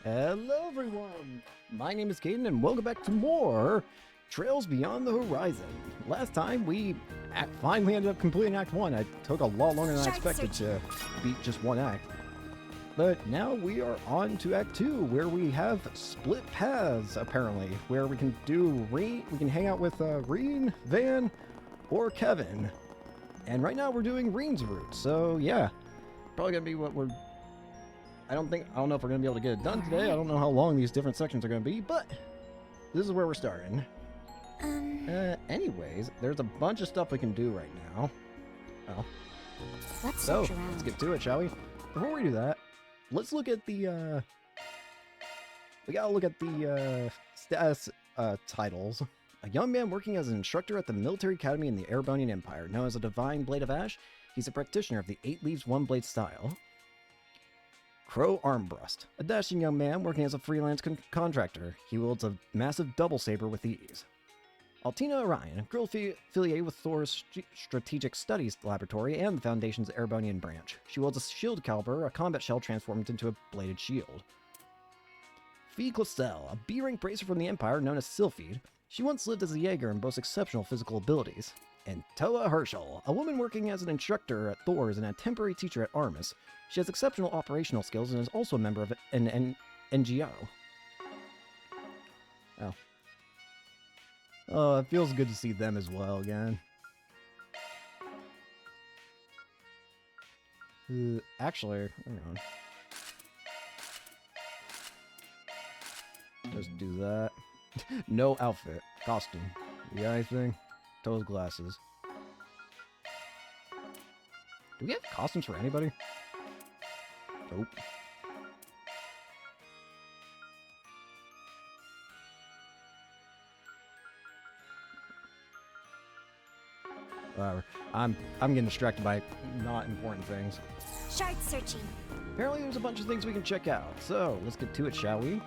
Hello everyone! My name is Caden and welcome back to more Trails Beyond the Horizon. Last time we finally ended up completing Act 1. It took a lot longer than I expected to beat just one act. But now we are on to Act 2, where we have split paths, apparently. Where we can do we can hang out with Rean, Van, or Kevin. And right now we're doing Rean's route, so yeah. Probably gonna be what we're... I don't know if we're going to be able to get it done today. I don't know how long these different sections are going to be, but this is where we're starting. Anyways, there's a bunch of stuff we can do right now. Oh. Let's get to it, shall we? Before we do that, let's look at the, we gotta look at the, status, titles. A young man working as an instructor at the military academy in the Erebonian Empire, known as a Divine Blade of Ash. He's a practitioner of the 8 Leaves 1 Blade style. Crow Armbrust, a dashing young man working as a freelance contractor. He wields a massive double saber with ease. Altina Orion, a girl affiliated with Thor's Strategic Studies Laboratory and the Foundation's Erebonian branch. She wields a shield caliber, a combat shell transformed into a bladed shield. Fee Clisel, a B-rank bracer from the Empire known as Sylphide. She once lived as a Jaeger and boasts exceptional physical abilities. And Toa Herschel, a woman working as an instructor at Thor's and a temporary teacher at Armis. She has exceptional operational skills and is also a member of an NGO. Oh. Oh, it feels good to see them as well again. Actually, hang on. Just do that. No outfit. Costume. You got anything? Toes glasses. Do we have costumes for anybody? Nope. Whatever. I'm getting distracted by not important things. Shard searching. Apparently there's a bunch of things we can check out. So, let's get to it, shall we?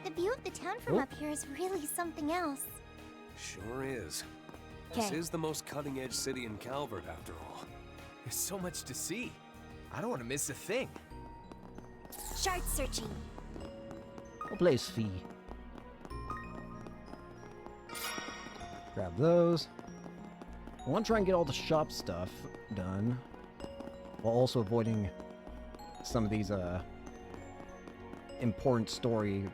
The view of the town from up here is really something else. Sure is. This is the most cutting-edge city in Calvert, after all. There's so much to see. I don't want to miss a thing. Shard searching. What place, Fee? Grab those. I want to try and get all the shop stuff done, while also avoiding some of these important story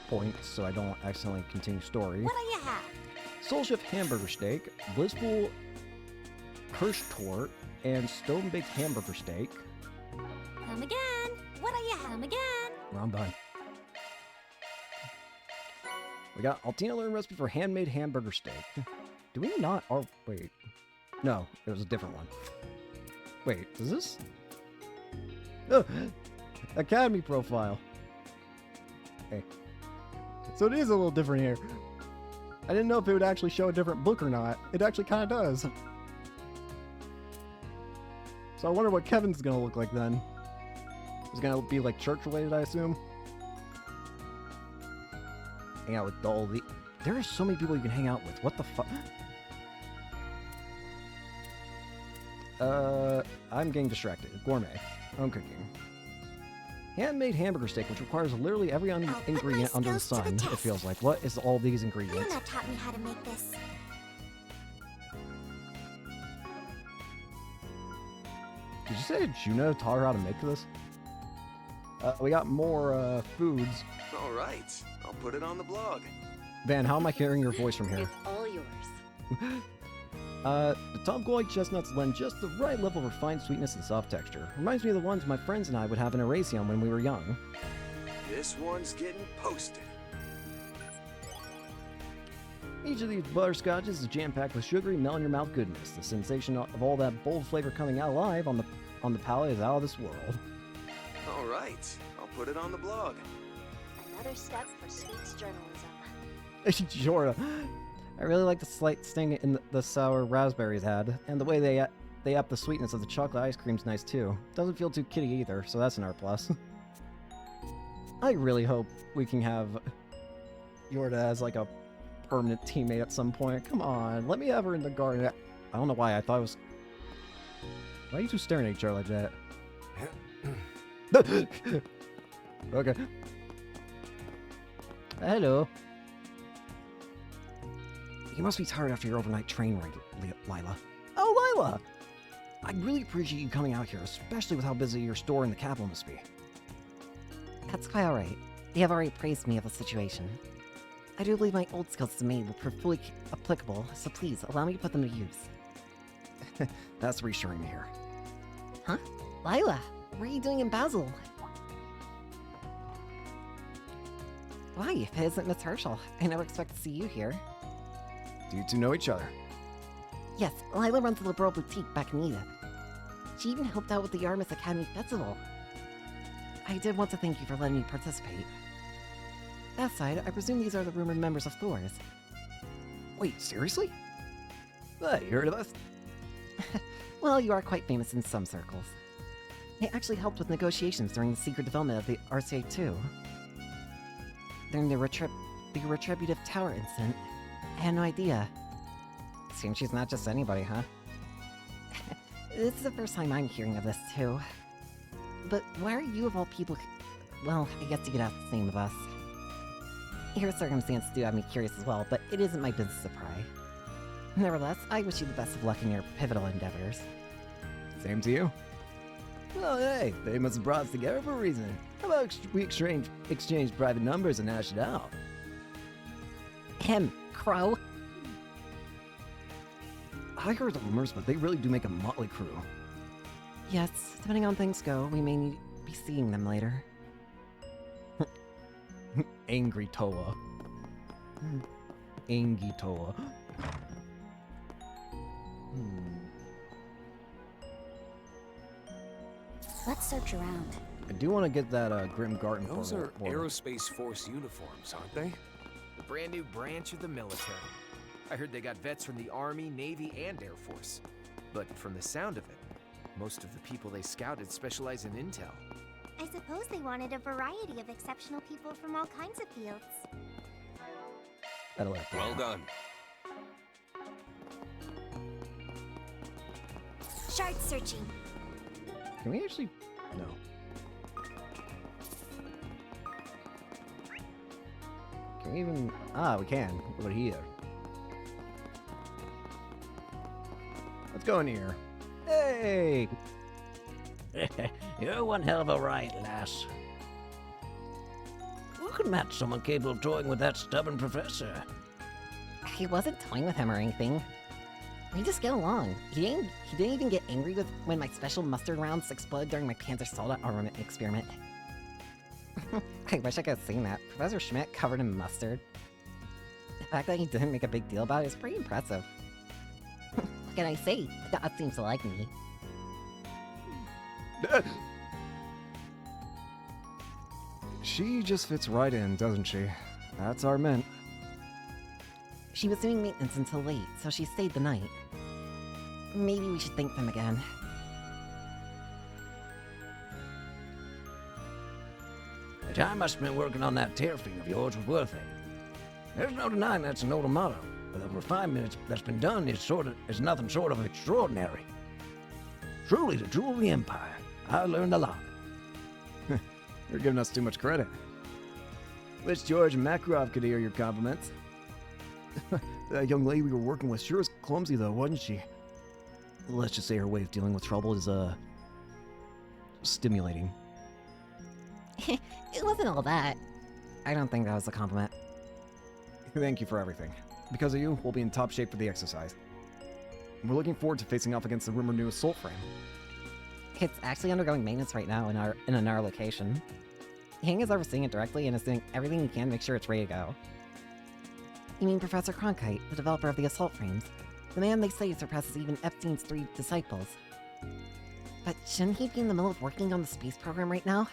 points, so I don't accidentally continue story. What do you have? Soul Shift Hamburger Steak, Blissful Kirsch Tort, and Stone Baked Hamburger Steak. Come again. What do you have? Come again. Wrong button. We got Altina learned recipe for handmade hamburger steak. Do we not? Oh, wait. No, it was a different one. Wait, is this? Oh, Academy profile. Okay. So it is a little different here. I didn't know if it would actually show a different book or not. It actually kind of does. So I wonder what Kevin's gonna look like then. He's gonna be like church related, I assume. Hang out with all the... There are so many people you can hang out with. What the fuck? I'm getting distracted. Gourmet. Home cooking. Handmade hamburger steak, which requires literally every ingredient under the sun, it feels like. What is all these ingredients? Luna taught me how to make this. Did you say Juno taught her how to make this? We got more, foods. All right, I'll put it on the blog. Van, how am I hearing your voice from here? It's all yours. The top quality chestnuts lend just the right level of refined sweetness and soft texture. Reminds me of the ones my friends and I would have in Erasion when we were young. This one's getting posted. Each of these butterscotches is jam-packed with sugary, melt-in-your-mouth goodness. The sensation of all that bold flavor coming out alive on the palate is out of this world. All right, I'll put it on the blog. Another step for sweets journalism. Jorah. I really like the slight sting in the sour raspberries had, and the way they up the sweetness of the chocolate ice cream's nice too. Doesn't feel too kiddie either, so that's an R+. I really hope we can have Yorda as like a permanent teammate at some point. Come on, let me have her in the garden. I don't know why I thought it was... Why are you two staring at each other like that? Okay. Hello. You must be tired after your overnight train ride, Lila. Oh, Lila! I'd really appreciate you coming out here, especially with how busy your store in the capital must be. That's quite alright. They have already praised me of the situation. I do believe my old skills as a maid will prove fully applicable, so please, allow me to put them to use. That's reassuring to hear. Huh? Lila, what are you doing in Basel? Why, if it isn't Miss Herschel, I never expect to see you here. Do you two know each other? Yes, Lila runs a liberal boutique back in Edith. She even helped out with the Artemis Academy Festival. I did want to thank you for letting me participate. That aside, I presume these are the rumored members of Thor's. Wait, seriously? Hey, you heard of us? Well, you are quite famous in some circles. I actually helped with negotiations during the secret development of the RCA-2. During the retributive tower incident, I had no idea. Seems she's not just anybody, huh? This is the first time I'm hearing of this, too. But why are you of all people... Well, I guess you could ask the same of us. Your circumstances do have me curious as well, but it isn't my business to pry. Nevertheless, I wish you the best of luck in your pivotal endeavors. Same to you. Well, hey, they must have brought us together for a reason. How about we exchange private numbers and hash it out? Crow? I heard the rumors, but they really do make a motley crew. Yes, depending on things go, we may be seeing them later. Angry Toa. Angie Toa. Let's search around. I do want to get that Grim Garden Those are portal. Aerospace Force uniforms, aren't they? The brand new branch of the military. I heard they got vets from the Army, Navy, and Air Force. But from the sound of it, most of the people they scouted specialize in intel. I suppose they wanted a variety of exceptional people from all kinds of fields. That'll have to Well happen. done. Shard searching. Can we actually... No. Can we even... Ah, we can. Over here. Let's go in here. Hey! You're one hell of a riot, lass. Who could match someone capable of toying with that stubborn professor? I wasn't toying with him or anything. We just get along. He didn't even get angry when my special mustard rounds exploded during my Panzer Soldat armament experiment. I wish I could have seen that. Professor Schmidt covered in mustard. The fact that he didn't make a big deal about it is pretty impressive. What can I say? God seems to like me. She just fits right in, doesn't she? That's our mint. She was doing maintenance until late, so she stayed the night. Maybe we should thank them again. The time I spent working on that terraforming of yours was worth it. There's no denying that's an old motto, but the refinement that's been done is nothing short of extraordinary. Truly the jewel of the Empire. I learned a lot. You're giving us too much credit. Wish George and Makarov could hear your compliments. That young lady we were working with sure was clumsy though, wasn't she? Let's just say her way of dealing with trouble is, stimulating. It wasn't all that. I don't think that was a compliment. Thank you for everything. Because of you, we'll be in top shape for the exercise. We're looking forward to facing off against the rumored new assault frame. It's actually undergoing maintenance right now in our location. Yang is overseeing it directly and is doing everything he can to make sure it's ready to go. You mean Professor Cronkite, the developer of the assault frames? The man they say surpasses even Epstein's 3 disciples. But shouldn't he be in the middle of working on the space program right now?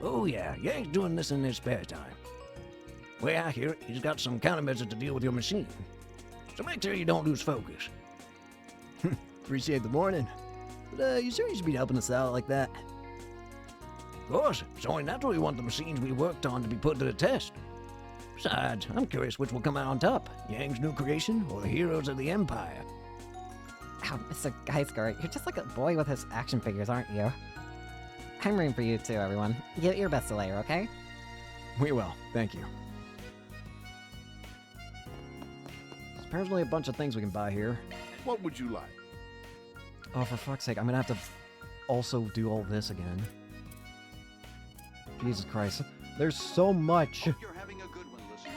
Oh yeah, Yang's doing this in his spare time. Way I hear it, he's got some countermeasures to deal with your machine. So make sure you don't lose focus. Appreciate the warning. But, you sure you should be helping us out like that? Of course, it's only natural you want the machines we worked on to be put to the test. Besides, I'm curious which will come out on top, Yang's new creation or the heroes of the Empire. Oh, Mr. Geisgard, you're just like a boy with his action figures, aren't you? I'm rooting for you too, everyone. Give it your best to Layer, okay? We will. Thank you. There's apparently a bunch of things we can buy here. What would you like? Oh, for fuck's sake, I'm gonna have to also do all this again. Jesus Christ. There's so much. Hope you're having a good one, listeners.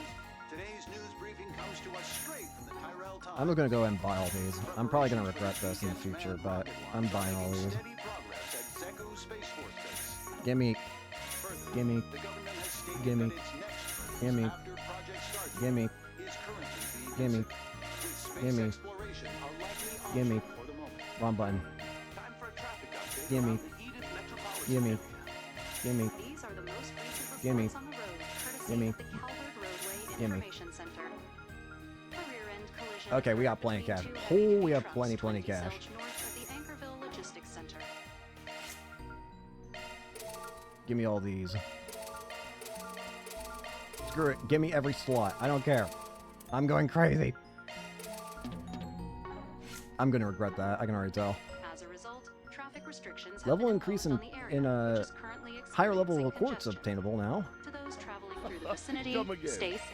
Today's news briefing comes to us straight from the Tyrell Times. I'm just gonna go ahead and buy all these. I'm probably gonna regret this in the future, but I'm buying all these. Steady progress at Zeku Space Force Base. Gimme. Further, Gimme. the government has stated Gimme. that its next Gimme. phase after Project Stargate Gimme. is currently being Gimme. considered, with space Gimme. exploration a likely Gimme. option for the moment. Wrong button. Time for a traffic update Gimme. around the Edith metropolitan Gimme. area. Gimme. These are the most recent Gimme. reports on the road, courtesy Gimme. of the Calvert Roadway Gimme. Information Center. A rear-end collision Okay, we got occurred plenty of cash. between two Oh, heavy we have trucks plenty 20 cash. miles north of the Anchorville Logistics Center. Give me all these. Screw it. Give me every slot. I don't care. I'm going crazy. I'm gonna regret that. I can already tell. As a result, traffic restrictions have Level been increase imposed in on the area, in which is currently higher level experiencing of quartz congestion. obtainable now. To those traveling through the vicinity, Come again. stay safe.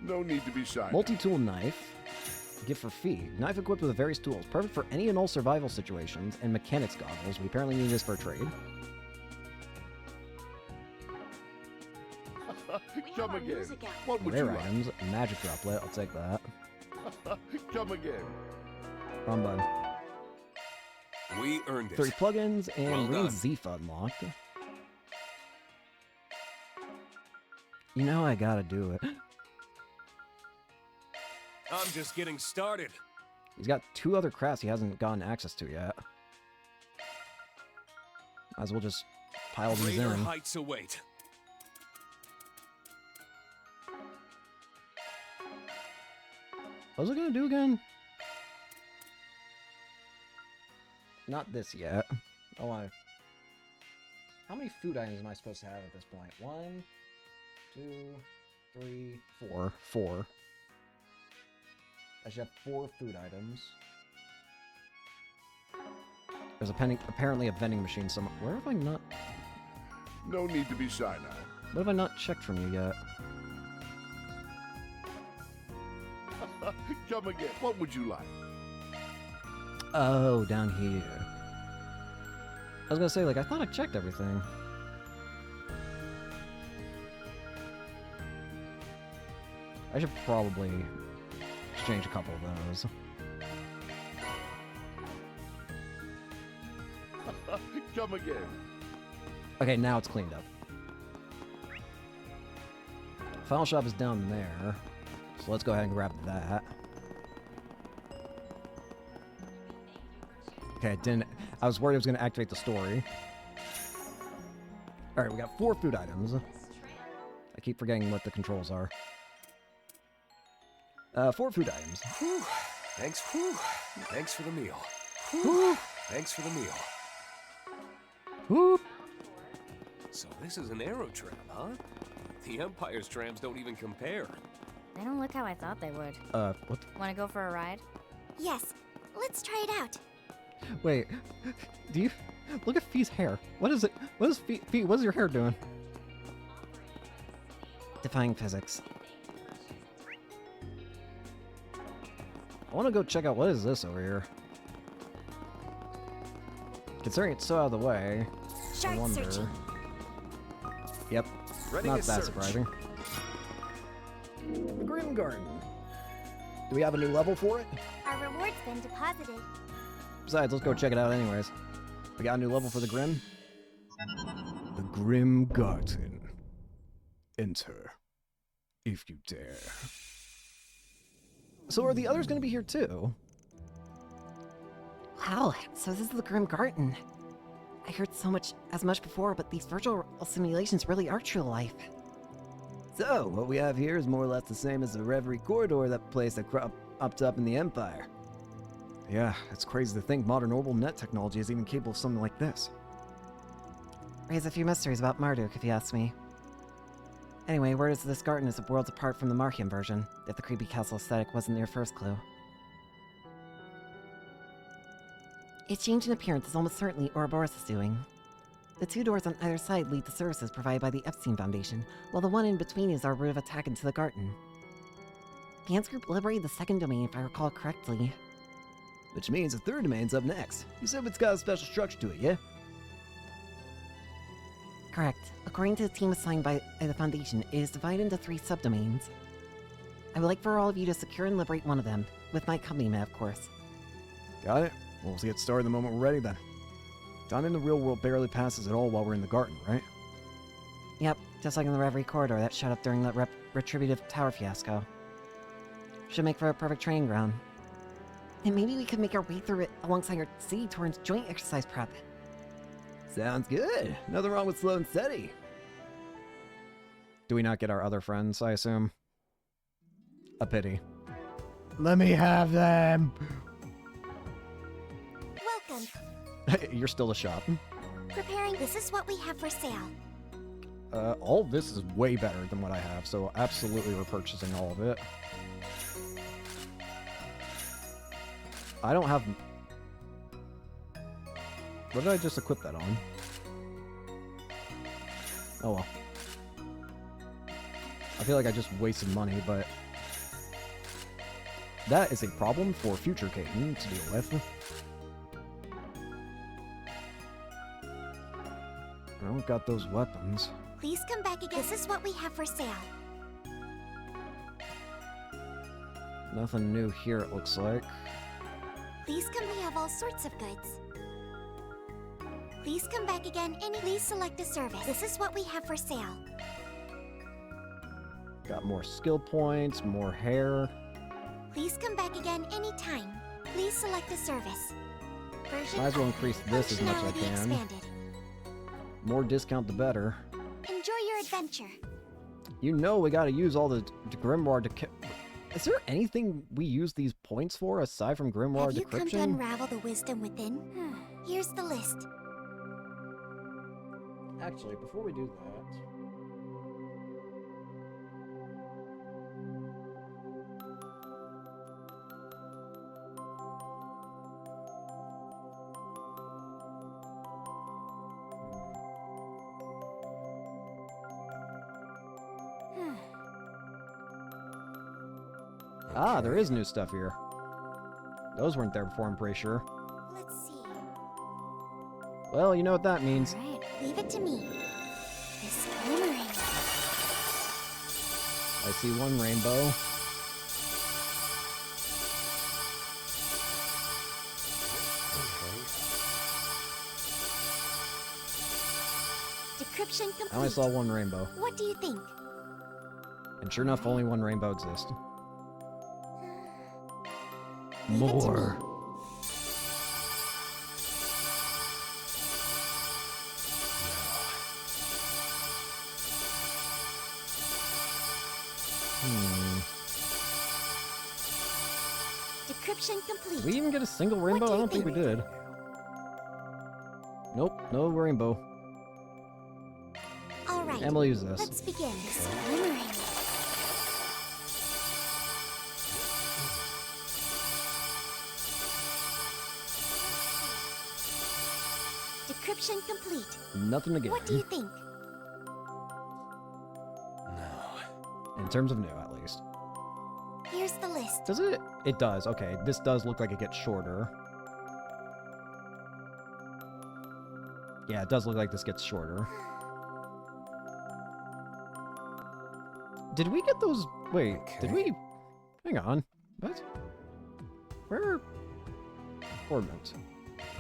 No need to be shy. Multi-tool knife. Gift for fee. Knife equipped with various tools. Perfect for any and all survival situations. And mechanics goggles. We apparently need this for a trade. Come again. What would Rare you like? items. Magic droplet. I'll take that. Come again. Wrong button. We earned 30 it. plugins and Well Rean done. Zifa unlocked. You know I gotta do it. I'm just getting started. He's got 2 other crafts he hasn't gotten access to yet. Might as well just pile these Greater in. heights await. What was I gonna do again? Not this yet. Oh, how many food items am I supposed to have at this point? 1, 2, 3, 4. 4. I should have 4 food items. There's apparently a vending machine somewhere. Where have I not... No need to be shy now. What have I not checked from you yet? Come again. What would you like? Oh, down here. I was gonna say, like, I thought I checked everything. I should probably exchange a couple of those. Come again. Okay, now it's cleaned up. File shop is down there. So let's go ahead and grab that. Okay, I was worried it was going to activate the story. Alright, we got 4 food items. I keep forgetting what the controls are. 4 food items. Whew. Thanks. Whew. Thanks for the meal. Whoop, Thanks for the meal. whoop. So this is an aero tram, huh? The Empire's trams don't even compare. They don't look how I thought they would. What? Want to go for a ride? Yes. Let's try it out. Wait, do you... Look at Fee's hair. What is it? What is Fee, what is your hair doing? Defying physics. I want to go check out what is this over here. Considering it's so out of the way, I Shark wonder... searching. Yep, Ready not to that search. surprising. The Grim Garden. Do we have a new level for it? Our reward's been deposited. Besides, let's go check it out anyways. We got a new level for the Grim? The Grim Garden. Enter, if you dare. So are the others going to be here too? Wow, so this is the Grim Garden. I heard so much as much before, but these virtual simulations really are true life. So, what we have here is more or less the same as the Reverie Corridor, that place that cropped up in the Empire. Yeah, it's crazy to think modern orbital net technology is even capable of something like this. Raise a few mysteries about Marduk, if you ask me. Anyway, where is this garden is worlds apart from the Marchian version, if the creepy castle aesthetic wasn't your first clue. Its change in appearance is almost certainly Ouroboros is doing. The 2 doors on either side lead to services provided by the Epstein Foundation, while the one in between is our route of attack into the garden. The Ants Group liberated the 2nd domain, if I recall correctly. Which means the 3rd domain's up next. You said it's got a special structure to it, yeah? Correct. According to the team assigned by the Foundation, it is divided into 3 subdomains. I would like for all of you to secure and liberate one of them, with my accompaniment, of course. Got it? Well, let's get started the moment we're ready then. Time in the real world barely passes at all while we're in the garden, right? Yep, just like in the Reverie Corridor that shut up during the Retributive Tower fiasco. Should make for a perfect training ground. And maybe we could make our way through it alongside our city towards joint exercise prep. Sounds good. Nothing wrong with slow and steady. Do we not get our other friends, I assume? A pity. Let me have them! Welcome. You're still a shop. Preparing. This is what we have for sale. All of this is way better than what I have, so absolutely we're purchasing all of it. I don't have... What did I just equip that on? Oh well. I feel like I just wasted money, but... That is a problem for future Caden to deal with. I don't got those weapons. Please come back again. This is what we have for sale. Nothing new here, it looks like. Please come. We have all sorts of goods. Please come back again. Please select a service. This is what we have for sale. Got more skill points, more hair. Please come back again anytime. Please select a service. Version Might as well increase this as much as I functionality can. expanded. More discount, the better. Enjoy your adventure. You know we gotta use all the Grimoire to... Is there anything we use these points for aside from Grimoire Have you come to decryption? unravel the wisdom within? Here's the list. Actually, before we do that... Ah, there is new stuff here. Those weren't there before, I'm pretty sure. Let's see. Well, you know what that means. Alright, leave it to me. This glimmering. I see one rainbow. Decryption complete. I only saw one rainbow. What do you think? And sure enough, only one rainbow exists. Leave it to me. More. Decryption complete. Did we even get a single rainbow? do I you don't think we think? did. Nope, no rainbow. Alright, And we'll use this. let's begin. This glimmering. Decryption complete. Nothing to gain. What do you think? No. In terms of new, at least. Here's the list. Does it? It does. Okay, this does look like it gets shorter. Yeah, it does look like this gets shorter. Did we get those? Wait, did we? Hang on. What? Where? Ordnance.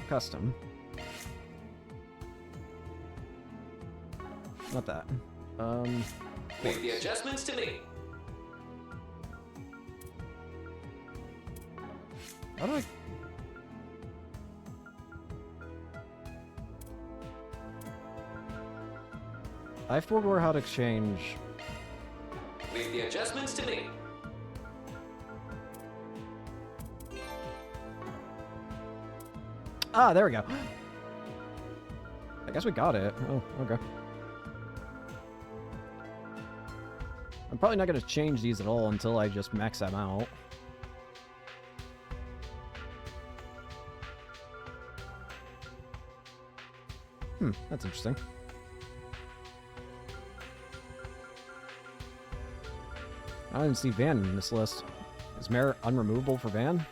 Custom. Not that. Leave the adjustments to me. How do I? I forgot how to change. Leave the adjustments to me. Ah, there we go. I guess we got it. Oh, okay. I'm probably not going to change these at all until I just max them out. That's interesting. I didn't see Van in this list. Is Mare unremovable for Van?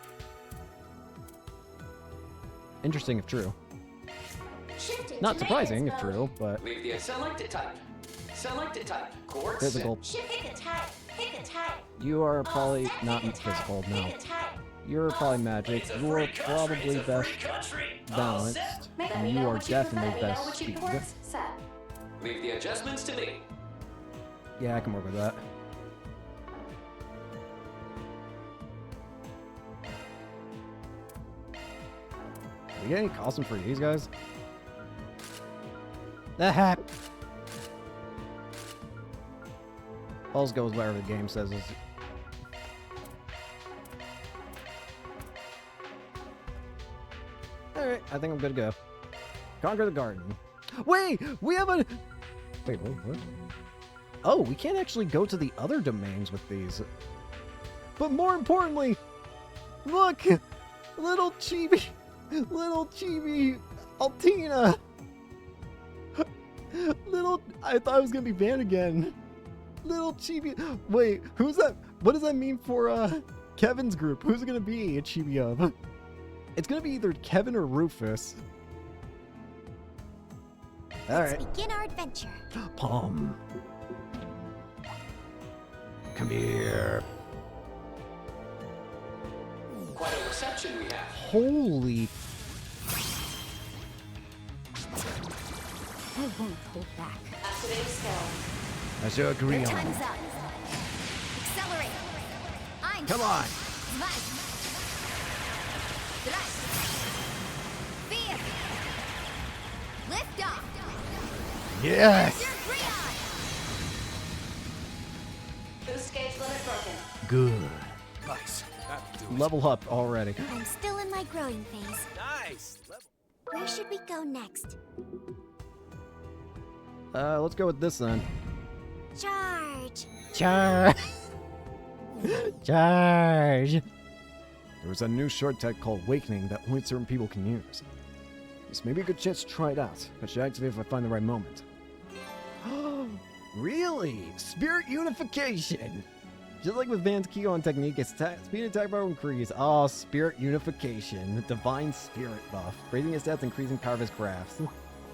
Interesting if true. Not surprising if true, but Leave the select a type. Select a type. Course. physical. Pick a type. Pick a type. You are probably not physical, no. You're probably magic. You are probably best balanced. And you are definitely best speed. Leave the adjustments to me. Yeah, I can work with that. Do we get any costume for these guys? The hat. All goes whatever the game says is. Alright, I think I'm good to go. Conquer the garden. Wait! We have a... Wait, what? Oh, we can't actually go to the other domains with these. But more importantly, look! Little chibi Altina! I thought it was gonna be Van again. Little chibi... Wait, who's that? What does that mean for, Kevin's group? Who's it gonna be a chibi of? It's gonna be either Kevin or Rufus. Alright. Let's begin our adventure. Palm. Come here. Quite a reception we have. Holy... I won't hold back. Activating skill. That's your Your Rean. time's up. Accelerate. Come on. Zwei. Drei. Vier. Lift off. Yes. Mr. Rean. Boost gauge limit broken. Good. Nice. That'll do it. Level up already. I'm still in my growing phase. Nice. Where should we go next? Let's go with this then. Charge. Charge! Charge! There was a new shortcut called Awakening that only certain people can use. This may be a good chance to try it out. I should activate if I find the right moment. Really? Spirit Unification! Just like with Van's Keyon technique, its speed attack bar will increase. Oh, Spirit Unification. Divine Spirit buff. Raising his stats, increasing power of his crafts.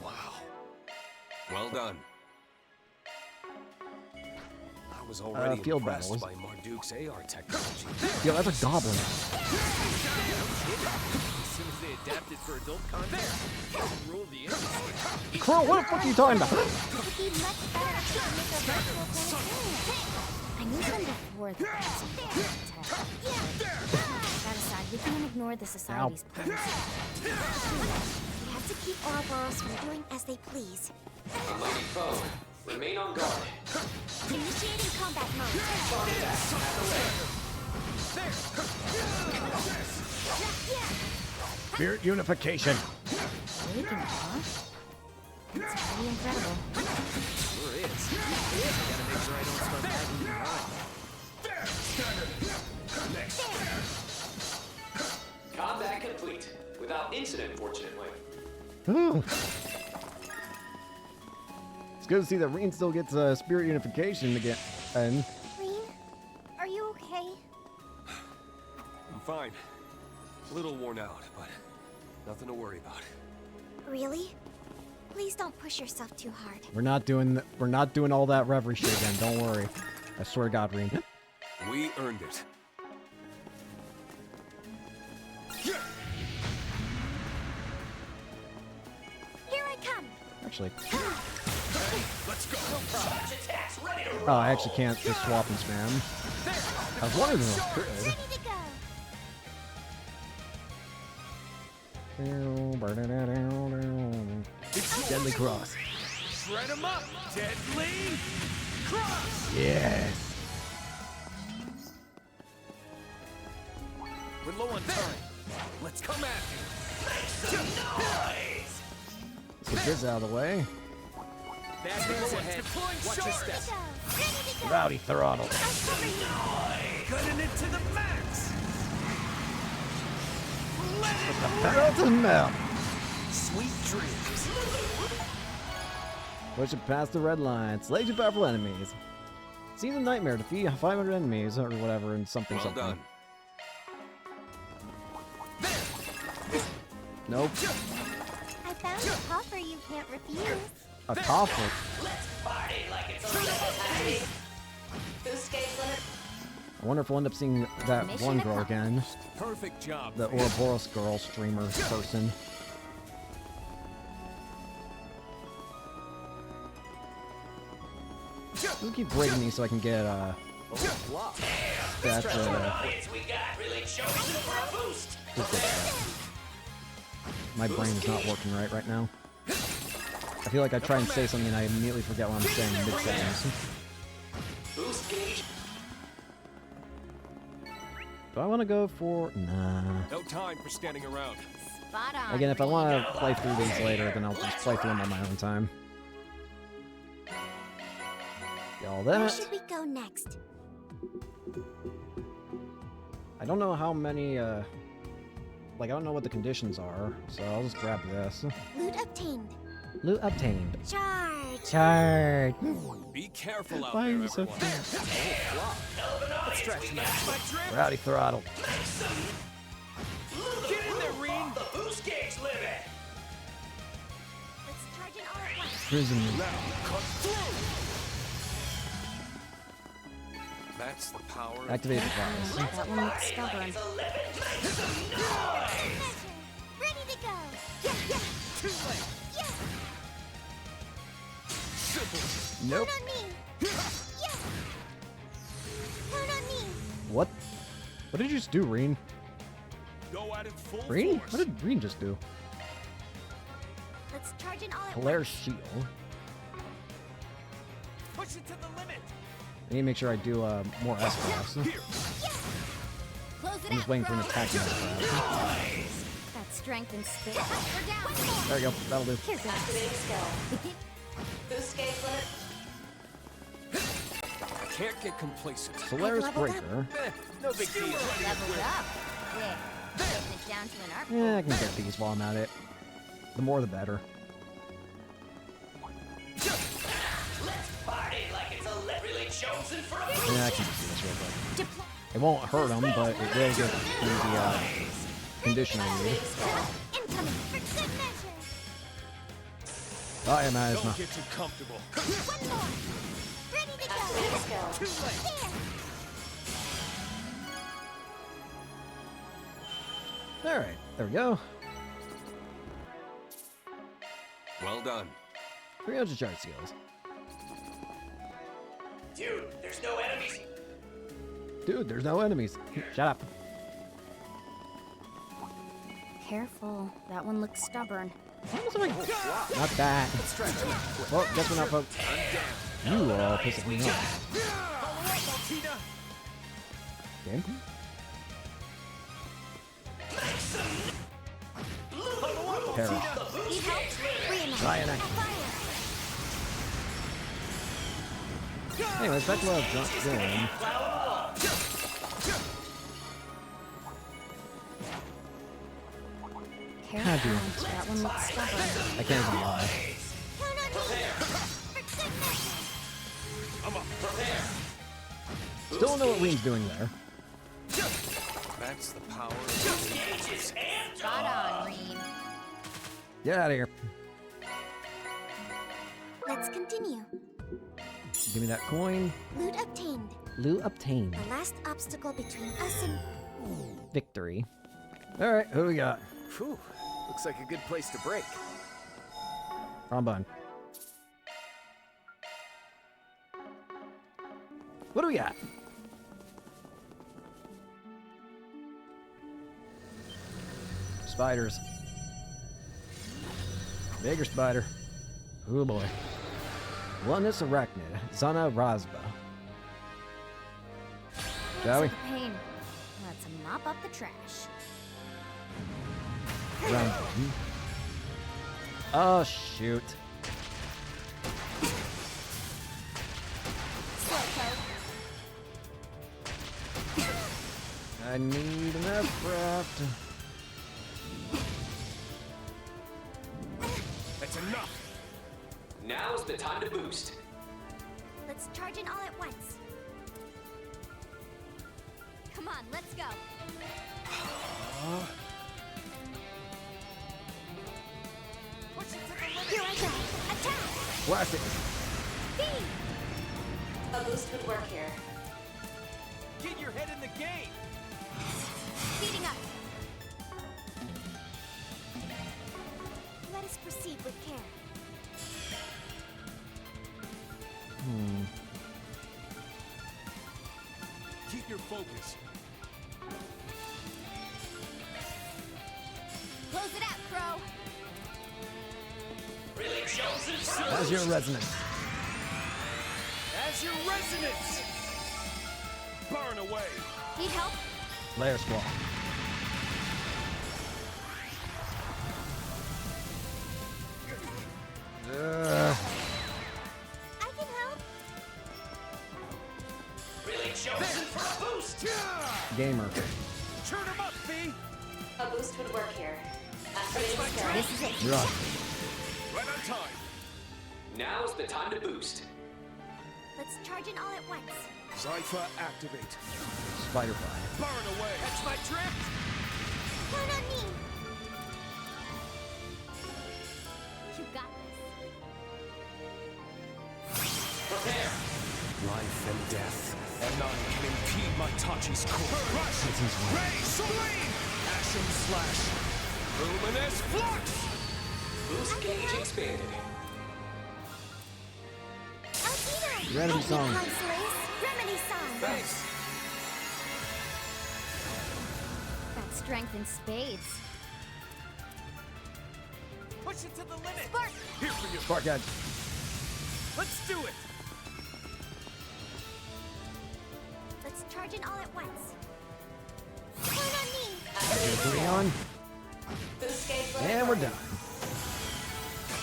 Wow. Well done. I was already field impressed battles. by Marduk's AR technology. Yo, that's a goblin. As soon as they adapted for adult content, they ruled the industry. Crow, what the fuck are you talking about? It would be much better to make a virtual planetarium. I knew them before the That aside, we can't ignore the society's plans. We have to keep Ouroboros from doing as they please. A mighty foe. Remain on guard. Initiating combat mode. Spirit Unification. Awakening, huh? It's pretty incredible. Sure is. I gotta make sure I don't start lagging behind. Combat complete. Without incident, fortunately. Ooh. It's good to see that Rean still gets Spirit Unification again. And Rean, are you okay? I'm fine. A little worn out, but nothing to worry about. Really? Please don't push yourself too hard. we're not doing all that reverie shit again. Don't worry. I swear to God, Rean. We earned it. Here I come. Actually, Let's go. oh, I actually can't just swap and spam. I was wondering if I could. Ready to go. Deadly Cross. Shred 'em up! Deadly Cross! Yes. We're low on time. Let's come at you. Let's get this out of the way. Bad news ahead. Watch your step. Ready to go. Rowdy throttle. Cutting it to the max. Pedal to the metal. Sweet dreams. Push it past the red line. Slay two powerful enemies. Seems a nightmare. Defeat 500 enemies or whatever and something Well something. done. Nope. I found a coffer you can't refuse. A coffer. Let's party like it's a party. Who's skate limit? I wonder if we'll end up seeing that Mission one girl again. Perfect job. The Ouroboros girl streamer person. I'll keep breaking these so I can get that We got really showing for a boost. My brain is not working right now. I feel like I try and say something and I immediately forget what I'm saying mid-sentence. Boost gauge. Do I want to go for... Nah. No time for standing around. Spot on. Again, if I want to play through these later, then I'll just play through them on my own time. Get all Where that. should we go next? I don't know how many, like, I don't know what the conditions are, so I'll just grab this. Loot obtained. Loot obtained. Charge. Charge. Be careful out Why are there, you so everyone. Rowdy throttle. Get in there, Rean. The boost gauge limit. Let's charge it all at once. Prison. That's the power of Activate the device. That one looks stubborn. Ready to go. Yeah. Nope. Count on me. Yeah. Count on me. What? What did you just do, Rean? Go at it full Rean? force. What did Rean just do? Let's charge it all at Polaris once. shield. Push it to the limit. I need to make sure I do more S-class. I'm Close it just out, waiting for an bro. attacking S-class. That strength and speed. We're down. There we go. That'll do. Here goes. Boost gauge limit. I can't get complacent. Polaris leveled up. breaker. No big deal. Leveled up. Yeah. Getting it down to an art Yeah, I can get these while I'm at it. The more the better. Let's party like it's a really chosen for a boost. Yeah, I can just do this real quick. Deploy. It won't hurt them, but it will give me the condition I need. Incoming for good measure. I am asthma. Don't get too comfortable. One more. Ready to go. There. Alright, there we go. Well done. 300 charge skills. Dude, there's no enemies. Dude, there's no enemies. Shut up. Careful. That one looks stubborn. Not that. Well, guess we're not folks. You are all pissing me off. Okay. Para. Need help? Rean. Cyanide. Fire. Anyways, back to what I was doing. Careful. dude. That one looks stubborn. I can't even lie. Count on me. For good measure. Still don't know what Rean's doing there. That's the power of Spot on, Rean. Get out of here. Let's continue. Give me that coin. Loot obtained. Loot obtained. The last obstacle between us and... Victory. Alright, who we got? Phew. Looks like a good place to break. Wrong button. What do we got? Spiders. Bigger spider. Oh boy. Oneness arachnid. Zana Razba. Shall we? Looks like a pain. Let's mop up the trash. Round button. Oh shoot. Slowpoke. I need an aircraft. That's enough. Now's Now's the time to boost. Let's charge in all at once. Come on, let's go. Here I go. Attack! Blast it. Beam! A boost would work here. Get your head in the game! Speeding up. Let us proceed with care. Keep your focus. Close it out, Crow. Really chosen for How's your resonance? As your resonance! Burn away! Need help? Layer squall. I can help. really chosen for a boost. Gamer. Turn him up, V! A boost would work here. Activating star. This is it. You're up. Right on time. Now's the time to boost. Let's charge in all at once. Zypher activate. Spider fly. Burn away! Catch my drift! Count on me. You got this. Prepare. Life and death. And none can impede my Tachi's course. Rush! Ray! Sublime! Ashen slash! Luminous flux! Boost gauge expanded. Albedo! Remedy song. Remedy song! Thanks. Got strength in spades. Push it to the limit! Spark! Here for you. Spark Edge. Let's do it! Let's charge in all at once. Count on me. Rean. Boost gauge level. And we're done.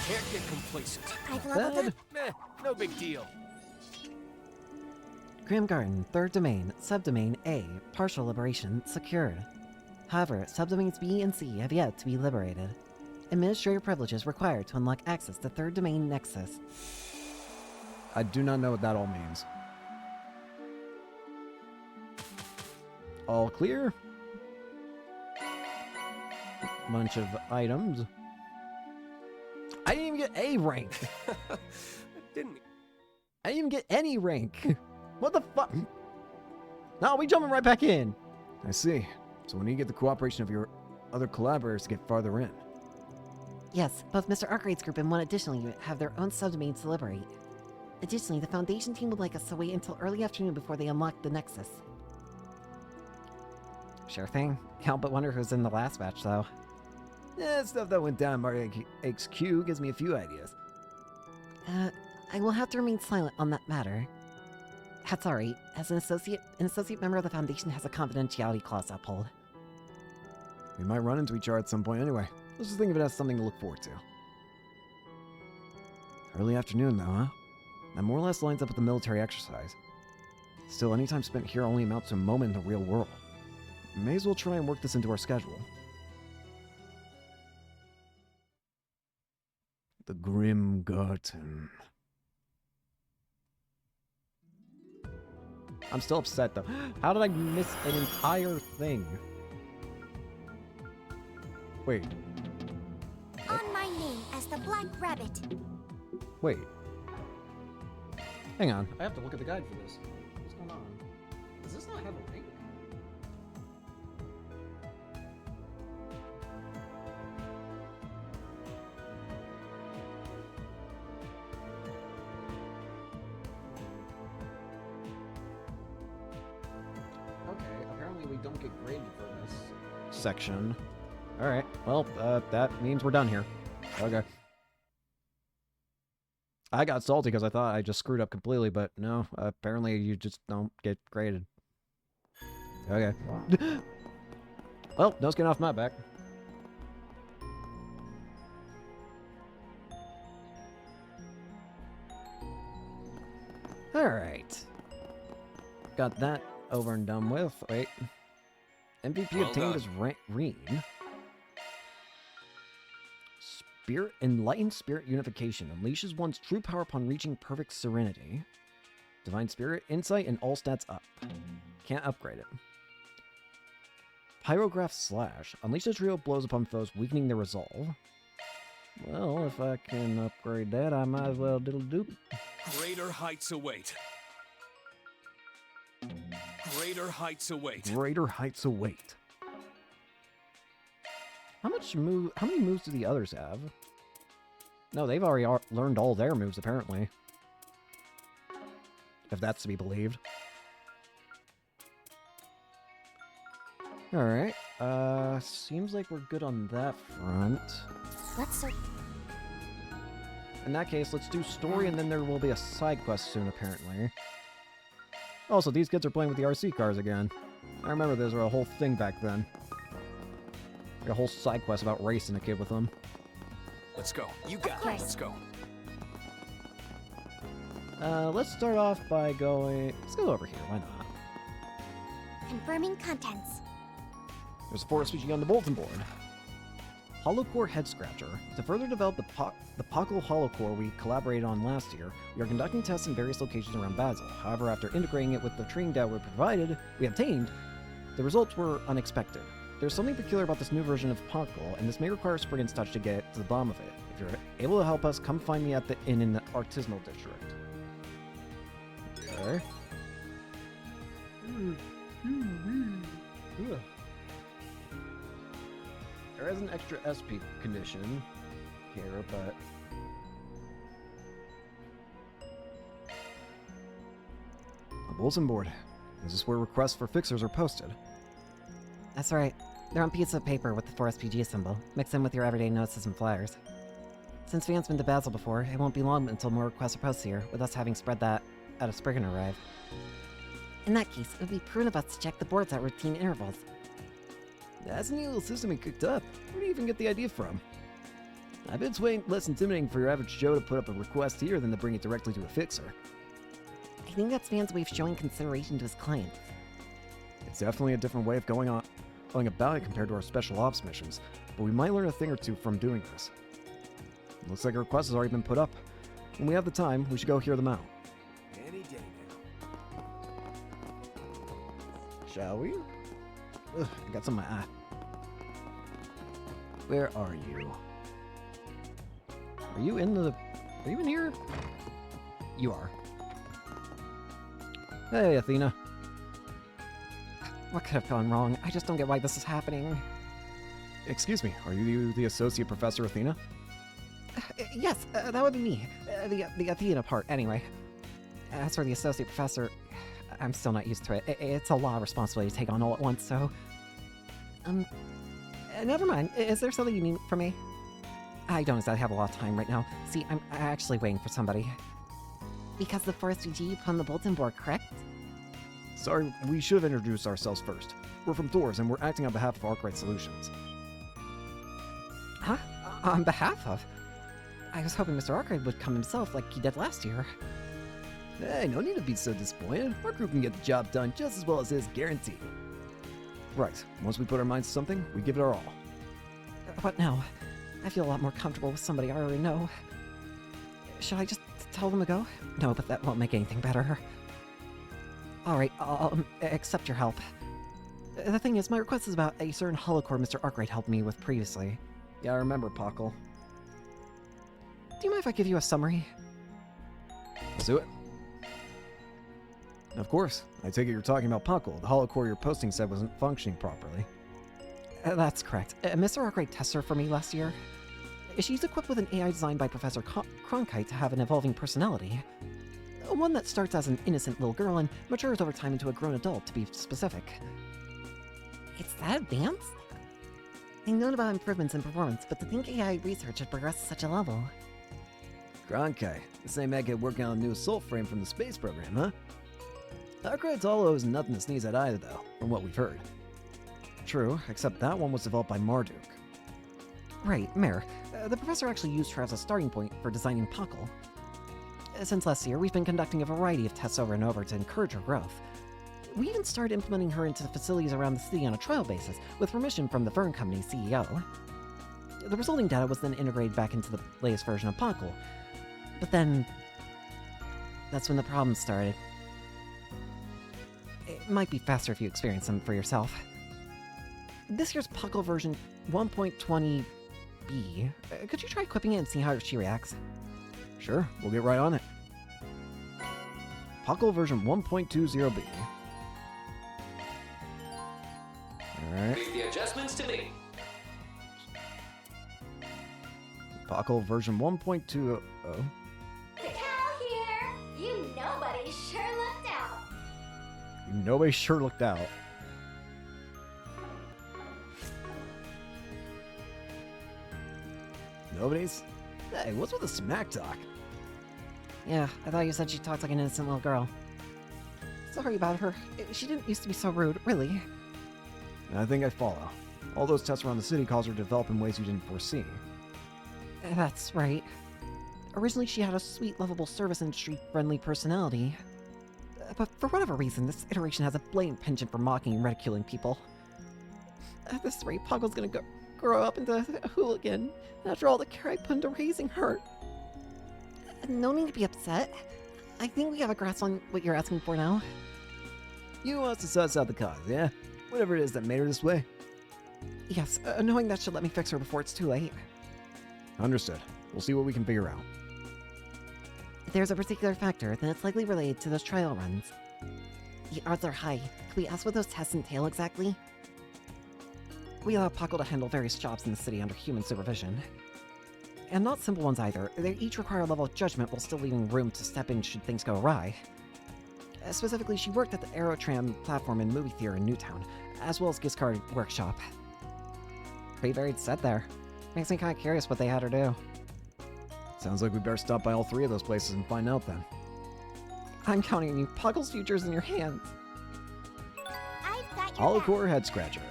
Can't get complacent. I've leveled Dead. up. Meh, no big deal. Grim Garden, third domain, subdomain A, partial liberation secured. However, subdomains B and C have yet to be liberated. Administrator privileges required to unlock access to third domain nexus. I do not know what that all means. All clear. Bunch of items. I didn't even get a rank. Didn't I didn't even get any rank. What the fuck? No, we jumping right back in. I see. So we need to get the cooperation of your other collaborators to get farther in. Yes, both Mr. Arkwright's group and one additional unit have their own subdomains to liberate. Additionally, the Foundation team would like us to wait until early afternoon before they unlock the Nexus. Sure thing. Can't but wonder who's in the last batch, though. Yeah, stuff that went down Mario XQ gives me a few ideas. I will have to remain silent on that matter. That's alright, as an associate member of the Foundation has a confidentiality clause to uphold. We might run into each other at some point anyway. Let's just think of it as something to look forward to. Early afternoon, though, huh? That more or less lines up with the military exercise. Still, any time spent here only amounts to a moment in the real world. We may as well try and work this into our schedule. The Grim Garden. I'm still upset, though. How did I miss an entire thing? Wait. On my name as the Black Rabbit. Wait. Hang on. I have to look at the guide for this. What's going on? Does this not have a link? Okay, apparently we don't get graded for this section. Alright, well, that means we're done here. Okay. I got salty because I thought I just screwed up completely, but no, apparently you just don't get graded. Okay. Well, no skin off my back. Alright. Got that over and done with. Wait. MVP Well obtained done. as Rean. Spirit Enlightened Spirit Unification unleashes one's true power upon reaching perfect serenity. Divine Spirit, Insight, and all stats up. Can't upgrade it. Pyrograph Slash. Unleash a trio of blows upon foes, weakening their resolve. Well, if I can upgrade that, I might as well diddle-do. Greater heights await. Greater heights await. Greater heights await. How many moves do the others have? No, they've already learned all their moves, apparently. If that's to be believed. Alright. Seems like we're good on that front. Let's In that case, let's do story, and then there will be a side quest soon, apparently. Also, these kids are playing with the RC cars again. I remember there was a whole thing back then. Like a whole side quest about racing a kid with them. Let's go. You got it. Let's go. Let's start off by going... Let's go over here, why not? confirming contents. There's a forest species on the bulletin board. Holocore Head Scratcher. To further develop the Pockle Holocore we collaborated on last year, we are conducting tests in various locations around Basel. However, after integrating it with the training data we obtained, the results were unexpected. There's something peculiar about this new version of Pockle, and this may require Spriggan's touch to get to the bottom of it. If you're able to help us, come find me at the inn in the Artisanal District. Okay. There is an extra SP condition here, but... A bulletin board. Is this where requests for fixers are posted? That's right. They're on pieces of paper with the 4SPG symbol, mixed in with your everyday notices and flyers. Since Van's been to Basel before, it won't be long until more requests are posted here, with us having spread that out of Spriggan arrive. In that case, it would be prudent of us to check the boards at routine intervals. That's a neat little system we cooked up. Where do you even get the idea from? I bet it's way less intimidating for your average Joe to put up a request here than to bring it directly to a fixer. I think that's Van's way of showing consideration to his clients. It's definitely a different way of going about it compared to our special ops missions, but we might learn a thing or two from doing this. Looks like a request has already been put up. When we have the time, we should go hear them out. Any day now. Shall we? Ugh, I got some in my eye. Where are you? Are you in here? You are. Hey, Athena. What could have gone wrong? I just don't get why this is happening. Excuse me, are you the Associate Professor Athena? Yes, that would be me. The Athena part, anyway. As for the Associate Professor, I'm still not used to it. It's a lot of responsibility to take on all at once, so... never mind. Is there something you need from me? I don't exactly have a lot of time right now. See, I'm actually waiting for somebody. Because the forest VG you put on the bulletin board, correct? Sorry, we should have introduced ourselves first. We're from Thor's, and we're acting on behalf of Arkwright Solutions. Huh? On behalf of? I was hoping Mr. Arkwright would come himself like he did last year. Hey, no need to be so disappointed. Our group can get the job done just as well as his, guaranteed. Right, once we put our minds to something, we give it our all. What now? I feel a lot more comfortable with somebody I already know. Should I just tell them to go? No, but that won't make anything better. Alright, I'll accept your help. The thing is, my request is about a certain holocore Mr. Arkwright helped me with previously. Yeah, I remember, Pockle. Do you mind if I give you a summary? Let's do it. Of course. I take it you're talking about Pockle, the holocore your posting said wasn't functioning properly. That's correct. Mr. Arkwright tested her for me last year. She's equipped with an AI designed by Professor Cronkite to have an evolving personality. One that starts as an innocent little girl and matures over time into a grown adult, to be specific. It's that advanced? I know about improvements in performance, but to think AI research had progressed to such a level... Cronkite, the same egghead working on a new assault frame from the space program, huh? Arkwright's hollow is nothing to sneeze at either, though, from what we've heard. True, except that one was developed by Marduk. Right, Mare. The professor actually used her as a starting point for designing Pockle. Since last year, we've been conducting a variety of tests over and over to encourage her growth. We even started implementing her into the facilities around the city on a trial basis, with permission from the Fern Company's CEO. The resulting data was then integrated back into the latest version of Puckle. But then, that's when the problems started. It might be faster if you experience them for yourself. This year's Puckle version 1.20b. Could you try equipping it and see how she reacts? Sure, we'll get right on it. Puckle version 1.20b. Alright. Leave the adjustments to me. Puckle version 1.20. The cow here! You nobody sure looked out! Nobody sure looked out. Nobody's? Hey, what's with the smack talk? Yeah, I thought you said she talked like an innocent little girl. Sorry about her. She didn't used to be so rude, really. I think I follow. All those tests around the city caused her to develop in ways you didn't foresee. That's right. Originally, she had a sweet, lovable service industry-friendly personality. But for whatever reason, this iteration has a blatant penchant for mocking and ridiculing people. At this rate, Puckle's gonna grow up into a hooligan after all the care I put into raising her. No need to be upset. I think we have a grasp on what you're asking for now. You want us to suss out the cause, yeah? Whatever it is that made her this way? Yes, knowing that should let me fix her before it's too late. Understood. We'll see what we can figure out. If there's a particular factor, then it's likely related to those trial runs. The odds are high. Can we ask what those tests entail exactly? We allow Puckle to handle various jobs in the city under human supervision. And not simple ones either. They each require a level of judgment while still leaving room to step in should things go awry. Specifically, she worked at the Aerotram platform and movie theater in Newtown, as well as Giscard workshop. Pretty varied set there. Makes me kind of curious what they had her do. Sounds like we better stop by all three of those places and find out then. I'm counting on you. Puckle's future's in your hands. I've got your back. Holocore Head Scratcher.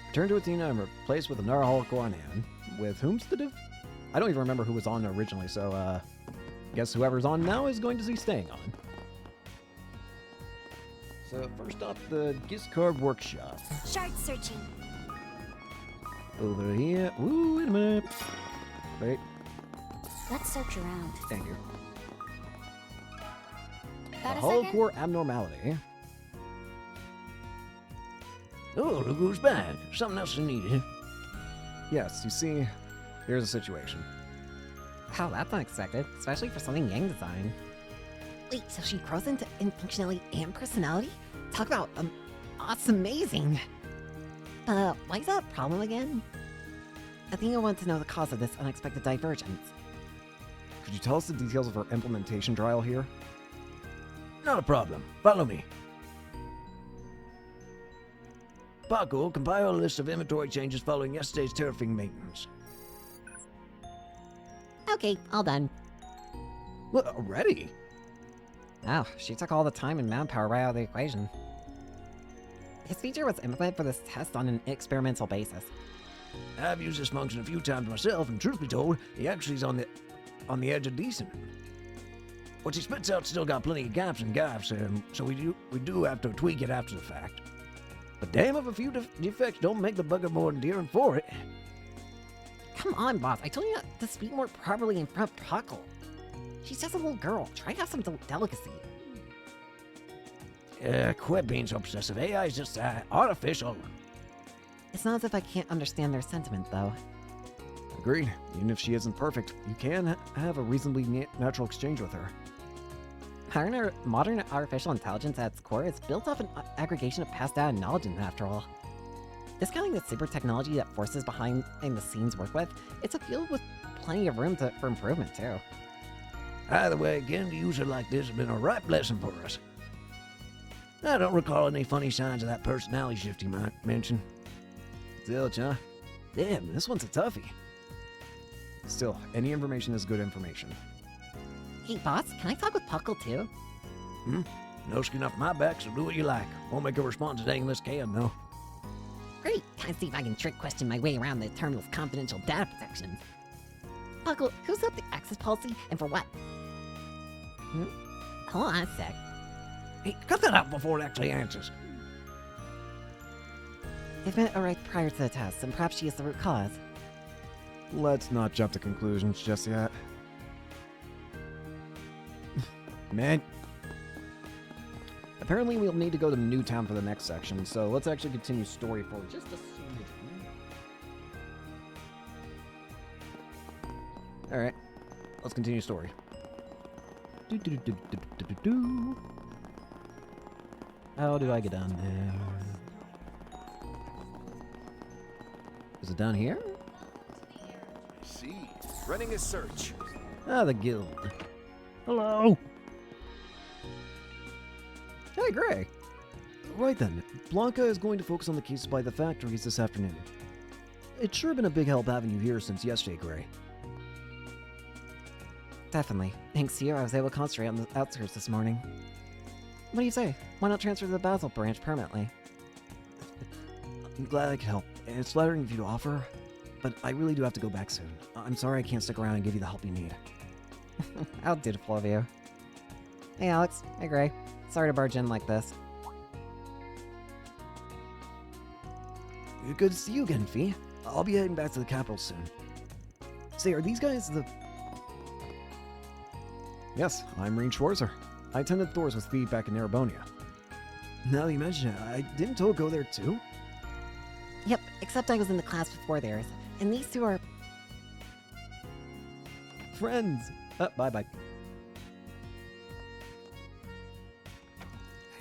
Return to Athena and replace with another Holocore on hand. With whomstead? I don't even remember who was on originally, so guess whoever's on now is going to be staying on. So first up, the Giscard workshop. Shard searching. Over here. Ooh, wait a minute. Wait, Let's search around. thank you. Got The a second? Holocore abnormality. Oh, look who's back. Something else is needed. Yes, you see, here's the situation. Wow, that's unexpected, especially for something Yang designed. Wait, so she grows into functionality and personality? Talk about awesome, amazing. Why is that a problem again? I think I want to know the cause of this unexpected divergence. Could you tell us the details of our implementation trial here? Not a problem. Follow me. Paco, compile a list of inventory changes following yesterday's terraforming maintenance. Okay, all done. What, already? Oh, she took all the time and manpower right out of the equation. This feature was implemented for this test on an experimental basis. I've used this function a few times myself, and truth be told, he actually is on the edge of decent. What he spits out still got plenty of gaps and gaps, so we do have to tweak it after the fact. But damn if a few defects don't make the bugger more endearing for it. Come on, boss. I told you not to speak more properly in front of Puckle. She's just a little girl. Try to have some delicacy. Quit being so obsessive. AI is just artificial. It's not as if I can't understand their sentiment, though. Agreed. Even if she isn't perfect, you can have a reasonably natural exchange with her. Modern artificial intelligence at its core is built off an aggregation of past data and knowledge, after all. Discounting the super technology that forces behind-the-scenes work with, it's a field with plenty of room for improvement, too. Either way, getting to use her like this has been a right blessing for us. I don't recall any funny signs of that personality shift you might mention. Zilch, huh? Damn, this one's a toughie. Still, any information is good information. Hey, boss, can I talk with Puckle, too? No skin off my back, so do what you like. Won't make a response today unless can, though. Great! Can I see if I can trick question my way around the terminal's confidential data protections? Puckle, who's up the access policy, and for what? Hold on a sec. Hey, cut that out before it actually answers. If it arrived prior to the test, then perhaps she is the root cause. Let's not jump to conclusions just yet. Man. Apparently we'll need to go to Newtown for the next section, so let's actually continue story forward just a smidgen. Alright. Let's continue story. How do I get down there? Is it down here? See. Running a search. Ah, the guild. Hello. Hey, Gray. Right then, Blanca is going to focus on the cases by the factories this afternoon. It's sure been a big help having you here since yesterday, Gray. Definitely. Thanks to you, I was able to concentrate on the outskirts this morning. What do you say? Why not transfer to the Basil branch permanently? I'm glad I could help. It's flattering of you to offer, but I really do have to go back soon. I'm sorry I can't stick around and give you the help you need. How dutiful of you. Hey, Alex. Hey, Gray. Sorry to barge in like this. Good to see you again, Fee. I'll be heading back to the capital soon. Say, are these guys the... Yes, I'm Rean Schwarzer. I attended Thor's with Fee back in Erebonia. Now that you mention it, I didn't Toad go there too? Yep, except I was in the class before theirs, and these two are... Friends! Bye-bye.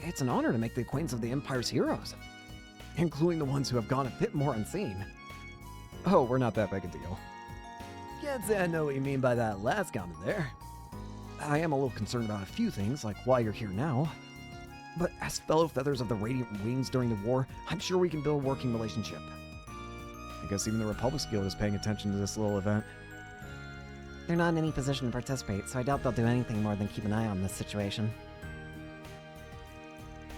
It's an honor to make the acquaintance of the Empire's heroes, including the ones who have gone a bit more unseen. Oh, we're not that big a deal. Can't say I know what you mean by that last comment there. I am a little concerned about a few things, like why you're here now. But as fellow feathers of the Radiant Wings during the war, I'm sure we can build a working relationship. I guess even the Republic's Guild is paying attention to this little event. They're not in any position to participate, so I doubt they'll do anything more than keep an eye on this situation.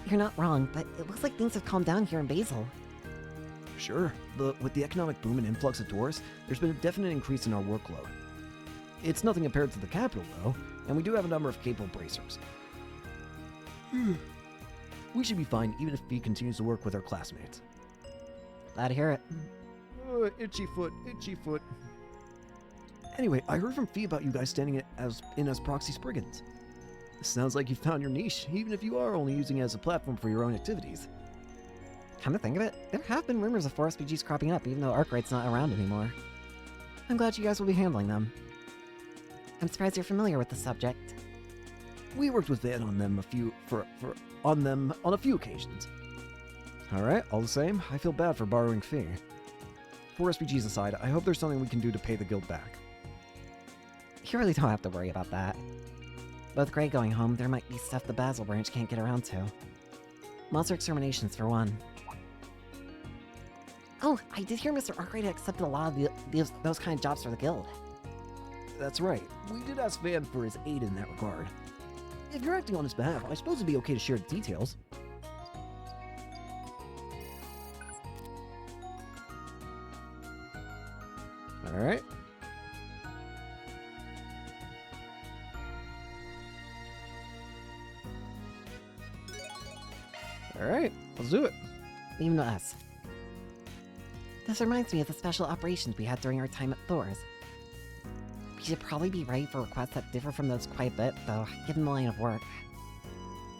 You're not wrong, but it looks like things have calmed down here in Basil. Sure, but with the economic boom and influx of tourists, there's been a definite increase in our workload. It's nothing compared to the capital, though, and we do have a number of capable bracers. We should be fine even if Fee continues to work with our classmates. Glad to hear it. Itchy foot, itchy foot. Anyway, I heard from Fee about you guys standing in as proxy Spriggans. Sounds like you found your niche, even if you are only using it as a platform for your own activities. Come to think of it, there have been rumors of 4SPGs cropping up, even though Arkwright's not around anymore. I'm glad you guys will be handling them. I'm surprised you're familiar with the subject. We worked with Van on them on a few occasions. Alright, all the same, I feel bad for borrowing Fee. 4SPGs aside, I hope there's something we can do to pay the guild back. You really don't have to worry about that. With Gray going home, there might be stuff the Basil branch can't get around to. Monster exterminations, for one. Oh, I did hear Mr. Arkwright accepted a lot of those kind of jobs for the guild. That's right. We did ask Van for his aid in that regard. If you're acting on his behalf, I suppose it'd be okay to share the details. Alright. Alright, let's do it. Even to us. This reminds me of the special operations we had during our time at Thor's. We should probably be ready for requests that differ from those quite a bit, though, given the line of work.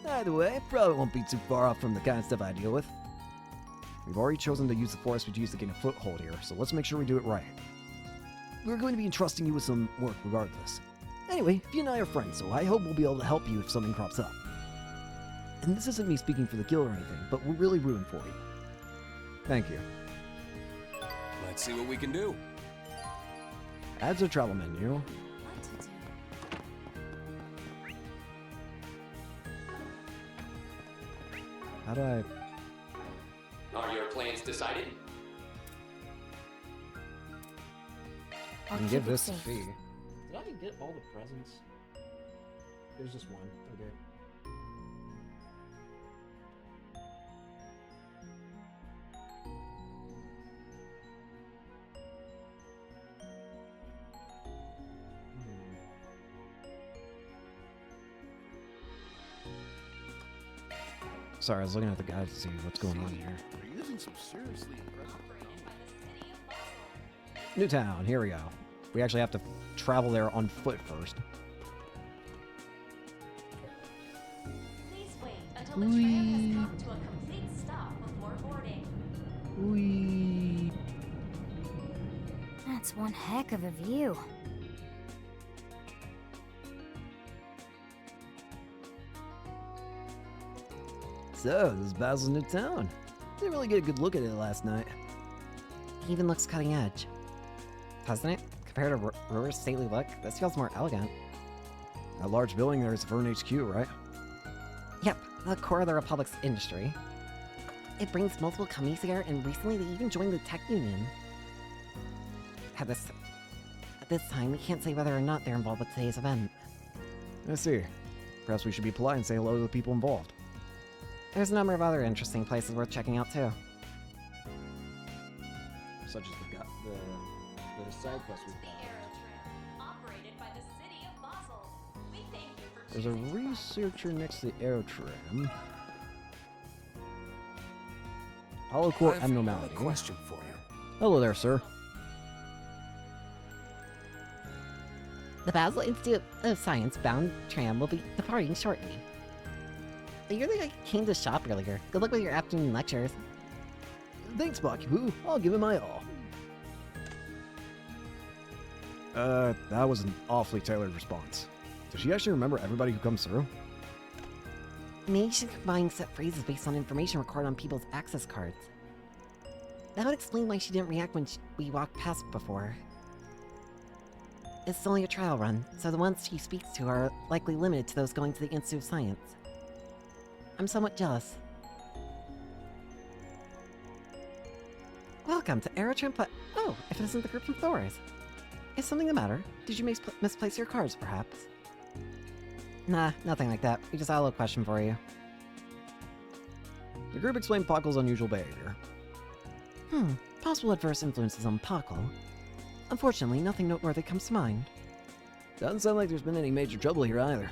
Either way, probably won't be too far off from the kind of stuff I deal with. We've already chosen to use the 4SPGs to gain a foothold here, so let's make sure we do it right. We're going to be entrusting you with some work regardless. Anyway, Fee and I are friends, so I hope we'll be able to help you if something crops up. And this isn't me speaking for the guild or anything, but we're really rooting for you. Thank you. Let's see what we can do. Add to travel menu. What to do? How do I... Are your plans decided? I can give this to Fee. Did I get all the presents? There's just one. Okay. Sorry, I was looking at the guide to see what's going on here. This seen some seriously impressive Newtown, here we go. We actually have to travel there on foot first. Please wait until the tram has come to a complete stop before boarding. Whee! That's one heck of a view. So, this is Basil's new town. Didn't really get a good look at it last night. It even looks cutting edge. Doesn't it? Compared to Roar's stately look, this feels more elegant. That large building there is the Vern HQ, right? Yep, the core of the Republic's industry. It brings multiple companies here, and recently they even joined the tech union. At this time, we can't say whether or not they're involved with today's event. I see. Perhaps we should be polite and say hello to the people involved. There's a number of other interesting places worth checking out too. Such as the side quest we've The got. Aero Tram, operated by the city of Basel. We thank you for There's a choosing researcher next to the Aerotram. Hollow core I've abnormality. a question for you. Hello there, sir. The Basel Institute of Science bound tram will be departing shortly. You're the guy who came to the shop earlier. Good luck with your afternoon lectures. Thanks, Blocky Boo. I'll give it my all. That was an awfully tailored response. Does she actually remember everybody who comes through? Maybe you should combine set phrases based on information recorded on people's access cards. That would explain why she didn't react when we walked past before. It's only a trial run, so the ones she speaks to are likely limited to those going to the Institute of Science. I'm somewhat jealous. Welcome to Aerotram Oh, if it isn't the group from Thor's. Is something the matter? Did you misplace your cards, perhaps? Nah, nothing like that. We just had a little question for you. The group explained Pockle's unusual behavior. Possible adverse influences on Pockle. Unfortunately, nothing noteworthy comes to mind. Doesn't sound like there's been any major trouble here either.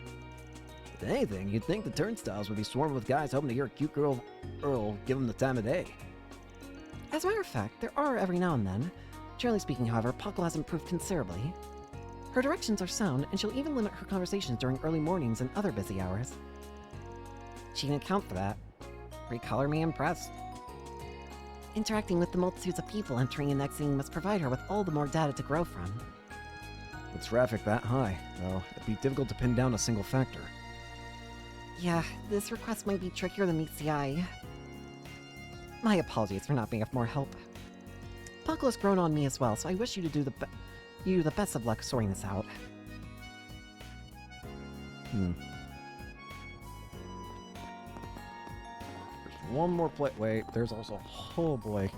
If anything, you'd think the turnstiles would be swarming with guys hoping to hear a cute girl Earl give them the time of day. As a matter of fact, there are every now and then. Generally speaking, however, Pockle has improved considerably. Her directions are sound, and she'll even limit her conversations during early mornings and other busy hours. She can account for that. Recolor me impressed. Interacting with the multitudes of people entering and exiting must provide her with all the more data to grow from. With traffic that high, though, it'd be difficult to pin down a single factor. Yeah, this request might be trickier than meets the eye. My apologies for not being of more help. Pockle has grown on me as well, so I wish you to do the best of luck sorting this out. There's one more plate. Wait, there's also. Oh boy.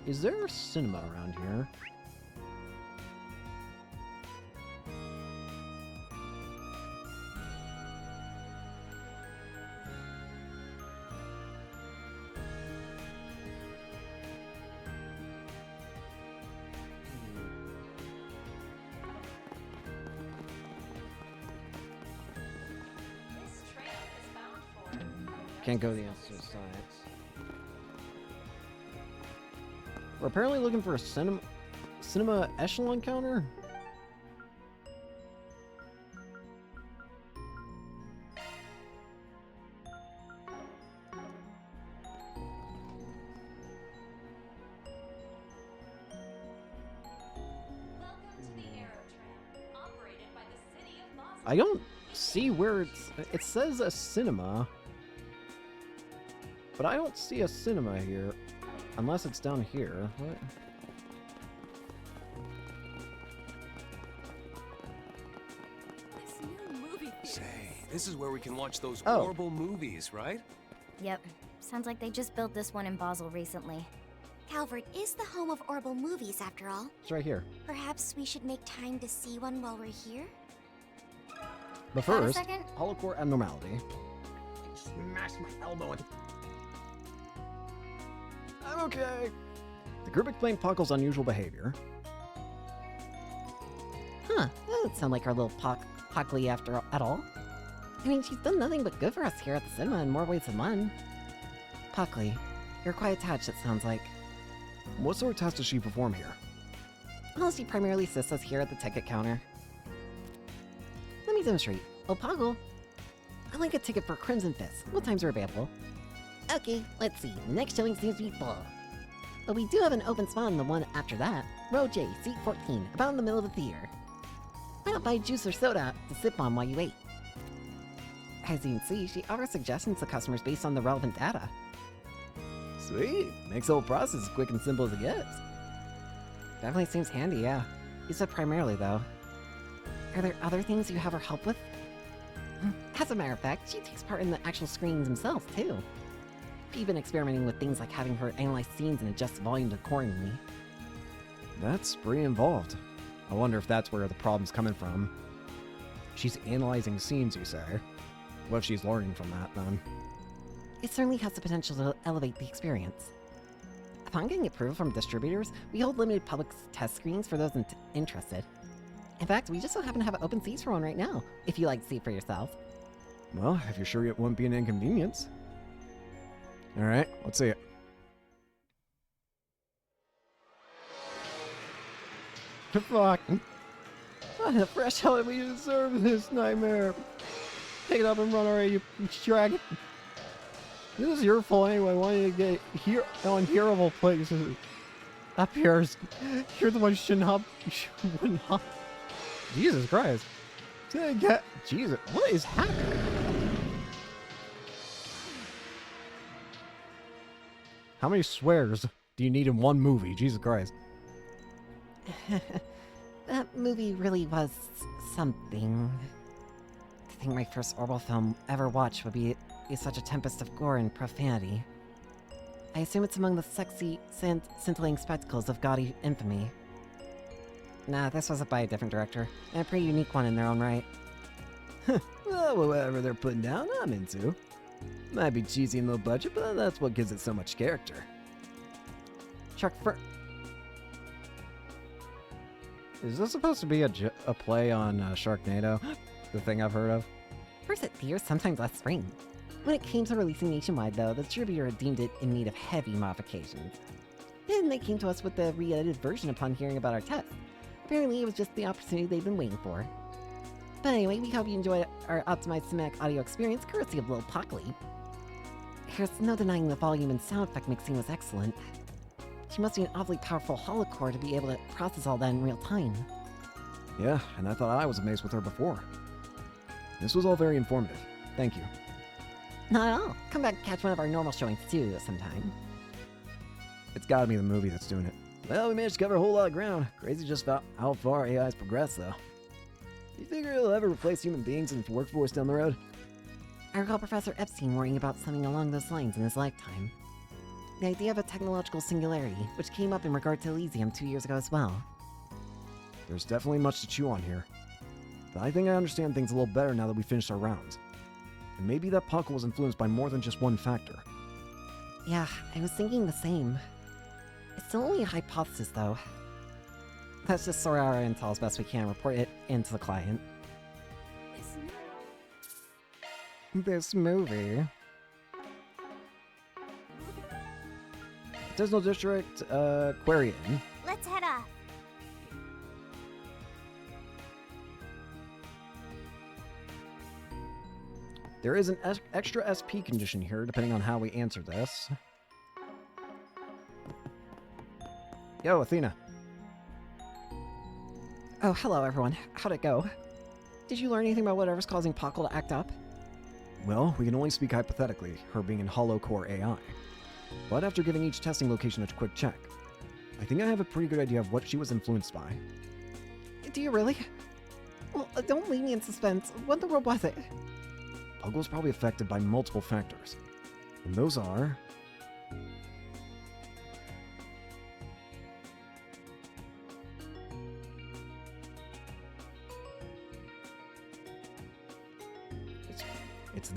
Is there a cinema around here? this tram is bound for. Can't go to the Institute of Science. We're apparently looking for a cinema echelon counter? Welcome to the Aero Tram, operated by the city of Basel. I don't see where it says a cinema, but I don't see a cinema here, unless it's down here. What? This new movie theater. Say, this is where we can watch those Oh. horrible movies, right? Yep. Sounds like they just built this one in Basel recently. Calvert is the home of Orbital Movies, after all. It's right here. Perhaps we should make time to see one while we're here? But Got a first, second? hollow core abnormality. Smash my elbow in. I'm okay. The group explained Puckle's unusual behavior. Huh, that doesn't sound like our little Pockly at all. I mean, she's done nothing but good for us here at the cinema in more ways than one. Puckley, you're quite attached, it sounds like. What sort of tasks does she perform here? Well, she primarily assists us here at the ticket counter. Let me demonstrate. Oh, Poggle, I'd like a ticket for Crimson Fist. What times are available? Okay, let's see. The next showing seems to be full. But we do have an open spot in the one after that. Row J, seat 14, about in the middle of the theater. Why not buy juice or soda to sip on while you wait? As you can see, she offers suggestions to customers based on the relevant data. Sweet. Makes the whole process as quick and simple as it gets. Definitely seems handy, yeah. You said primarily, though. Are there other things you have her help with? As a matter of fact, she takes part in the actual screenings themselves, too. We've even experimenting with things like having her analyze scenes and adjust volumes accordingly. That's pretty involved. I wonder if that's where the problem's coming from. She's analyzing scenes, you say? What if she's learning from that, then? It certainly has the potential to elevate the experience. Upon getting approval from distributors, we hold limited public test screenings for those interested. In fact, we just so happen to have open seats for one right now, if you'd like to see it for yourself. Well, if you're sure it won't be an inconvenience. Alright, let's see it. Fuck. What a fresh hell we deserve this nightmare. Pick it up and run already, you dragon. This is your fault anyway. Why did you get here unhearable places? Up here, you're the one who shouldn't hop. Jesus Christ. Jesus, what is happening? How many swears do you need in one movie? Jesus Christ. That movie really was something. To think my first Orbital film ever watched would be such a tempest of gore and profanity. I assume it's among the sexy, scintillating spectacles of gaudy infamy. Nah, this was by a different director, and a pretty unique one in their own right. Well, whatever they're putting down, I'm into. Might be cheesy and low budget, but that's what gives it so much character. Is this supposed to be a play on Sharknado? The thing I've heard of? First at theaters sometime last spring. When it came to releasing nationwide, though, the distributor deemed it in need of heavy modifications. Then they came to us with the re-edited version upon hearing about our test. Apparently, it was just the opportunity they'd been waiting for. But anyway, we hope you enjoyed our optimized cinematic audio experience, courtesy of Lil Pockley. There's no denying the volume and sound effect mixing was excellent. She must be an awfully powerful holocore to be able to process all that in real time. Yeah, and I thought I was amazed with her before. This was all very informative. Thank you. Not at all. Come back and catch one of our normal showings too sometime. It's gotta be the movie that's doing it. Well, we managed to cover a whole lot of ground. Crazy just about how far AI's progressed, though. Do you figure it'll ever replace human beings in the workforce down the road? I recall Professor Epstein worrying about something along those lines in his lifetime. The idea of a technological singularity, which came up in regard to Elysium 2 years ago as well. There's definitely much to chew on here. But I think I understand things a little better now that we finished our rounds. And maybe that Puckle was influenced by more than just one factor. Yeah, I was thinking the same. It's still only a hypothesis, though. Let's just sort out our intel as best we can and report it into the client. This movie. Disney District, Aquarian. Let's head off. There is an extra SP condition here, depending on how we answer this. Yo, Athena. Oh, hello, everyone. How'd it go? Did you learn anything about whatever's causing Puckle to act up? Well, we can only speak hypothetically, her being in hollow core AI. But after giving each testing location a quick check, I think I have a pretty good idea of what she was influenced by. Do you really? Well, don't leave me in suspense. What in the world was it? Puckle was probably affected by multiple factors. And those are... It's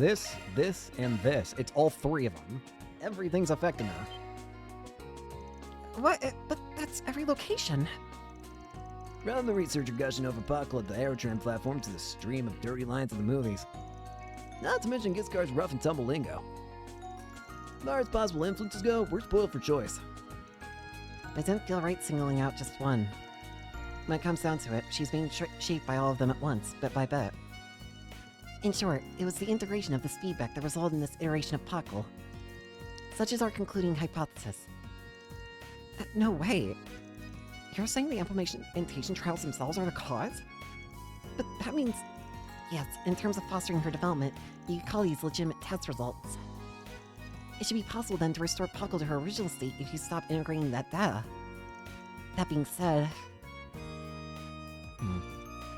this, and this. It's all three of them. Everything's affecting her. What? But that's every location. From the researcher gushing over Puckle at the Aerotron platform to the stream of dirty lines of the movies. Not to mention Giscard's rough and tumble lingo. far as possible influences go, we're spoiled for choice. It didn't feel right singling out just one. When it comes down to it, she's being shaped by all of them at once, bit by bit. In short, it was the integration of this feedback that resulted in this iteration of Puckle. Such is our concluding hypothesis. No way. You're saying the implementation trials themselves are the cause? But that means... Yes, in terms of fostering her development, you could call these legitimate test results. It should be possible then to restore Puckle to her original state if you stop integrating that data. That being said...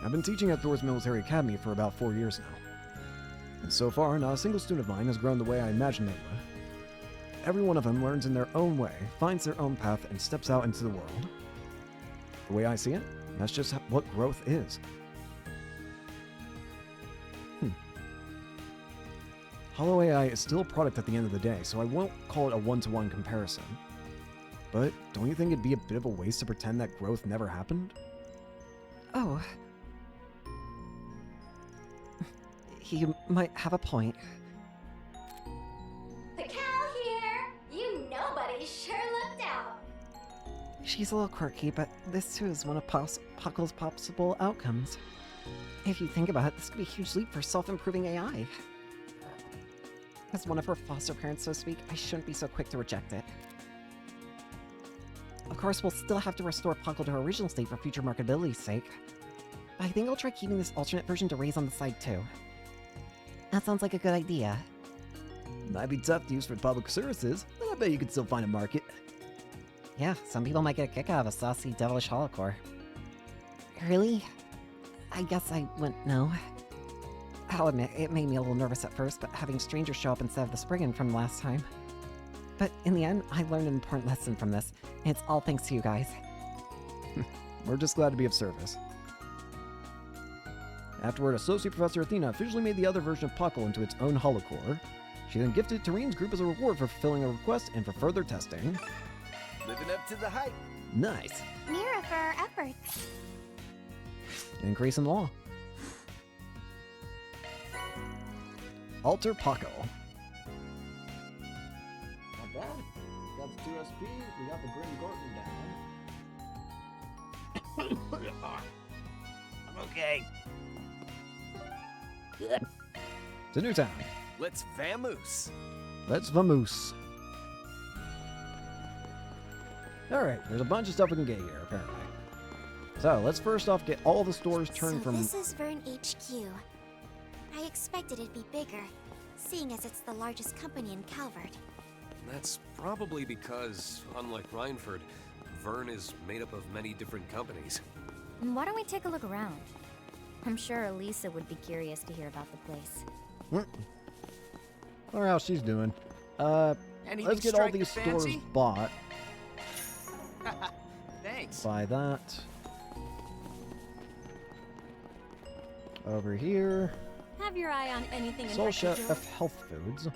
I've been teaching at Thor's Military Academy for about 4 years now. And so far, not a single student of mine has grown the way I imagined they would. Every one of them learns in their own way, finds their own path, and steps out into the world. The way I see it, that's just what growth is. Hollow AI is still a product at the end of the day, so I won't call it a one-to-one comparison. But don't you think it'd be a bit of a waste to pretend that growth never happened? Oh. You might have a point. The cow here! You nobody sure looked out! She's a little quirky, but this too is one of Puckle's possible outcomes. If you think about it, this could be a huge leap for self-improving AI. As one of her foster parents, so to speak, I shouldn't be so quick to reject it. Of course, we'll still have to restore Puckle to her original state for future marketability's sake. But I think I'll try keeping this alternate version to raise on the side too. That sounds like a good idea. Might be tough to use for public services, but I bet you could still find a market. Yeah, some people might get a kick out of a saucy, devilish holocore. Really? I guess I wouldn't know. I'll admit, it made me a little nervous at first, but having strangers show up instead of the Spriggan from last time. But in the end, I learned an important lesson from this, and it's all thanks to you guys. We're just glad to be of service. Afterward, Associate Professor Athena officially made the other version of Puckle into its own holocore. She then gifted it to Rean's group as a reward for fulfilling a request and for further testing. Living up to the hype. Nice. Mira for our efforts. Increase in law. Alter Puckle. Not bad. Got the 2SP, we got the Grim Gorton down. I'm okay. It's a new town. Let's vamoose. Let's vamoose. Alright, there's a bunch of stuff we can get here, apparently. So, let's first off get all the stores turned from... this is Vern HQ. I expected it'd be bigger, seeing as it's the largest company in Calvert. That's probably because, unlike Rhineford, Vern is made up of many different companies. Why don't we take a look around? I'm sure Elisa would be curious to hear about the place. Or how she's doing. Let's get all these stores bought. Thanks. Buy that. Over here. Have your eye on anything in Soul particular? Chef Health Foods.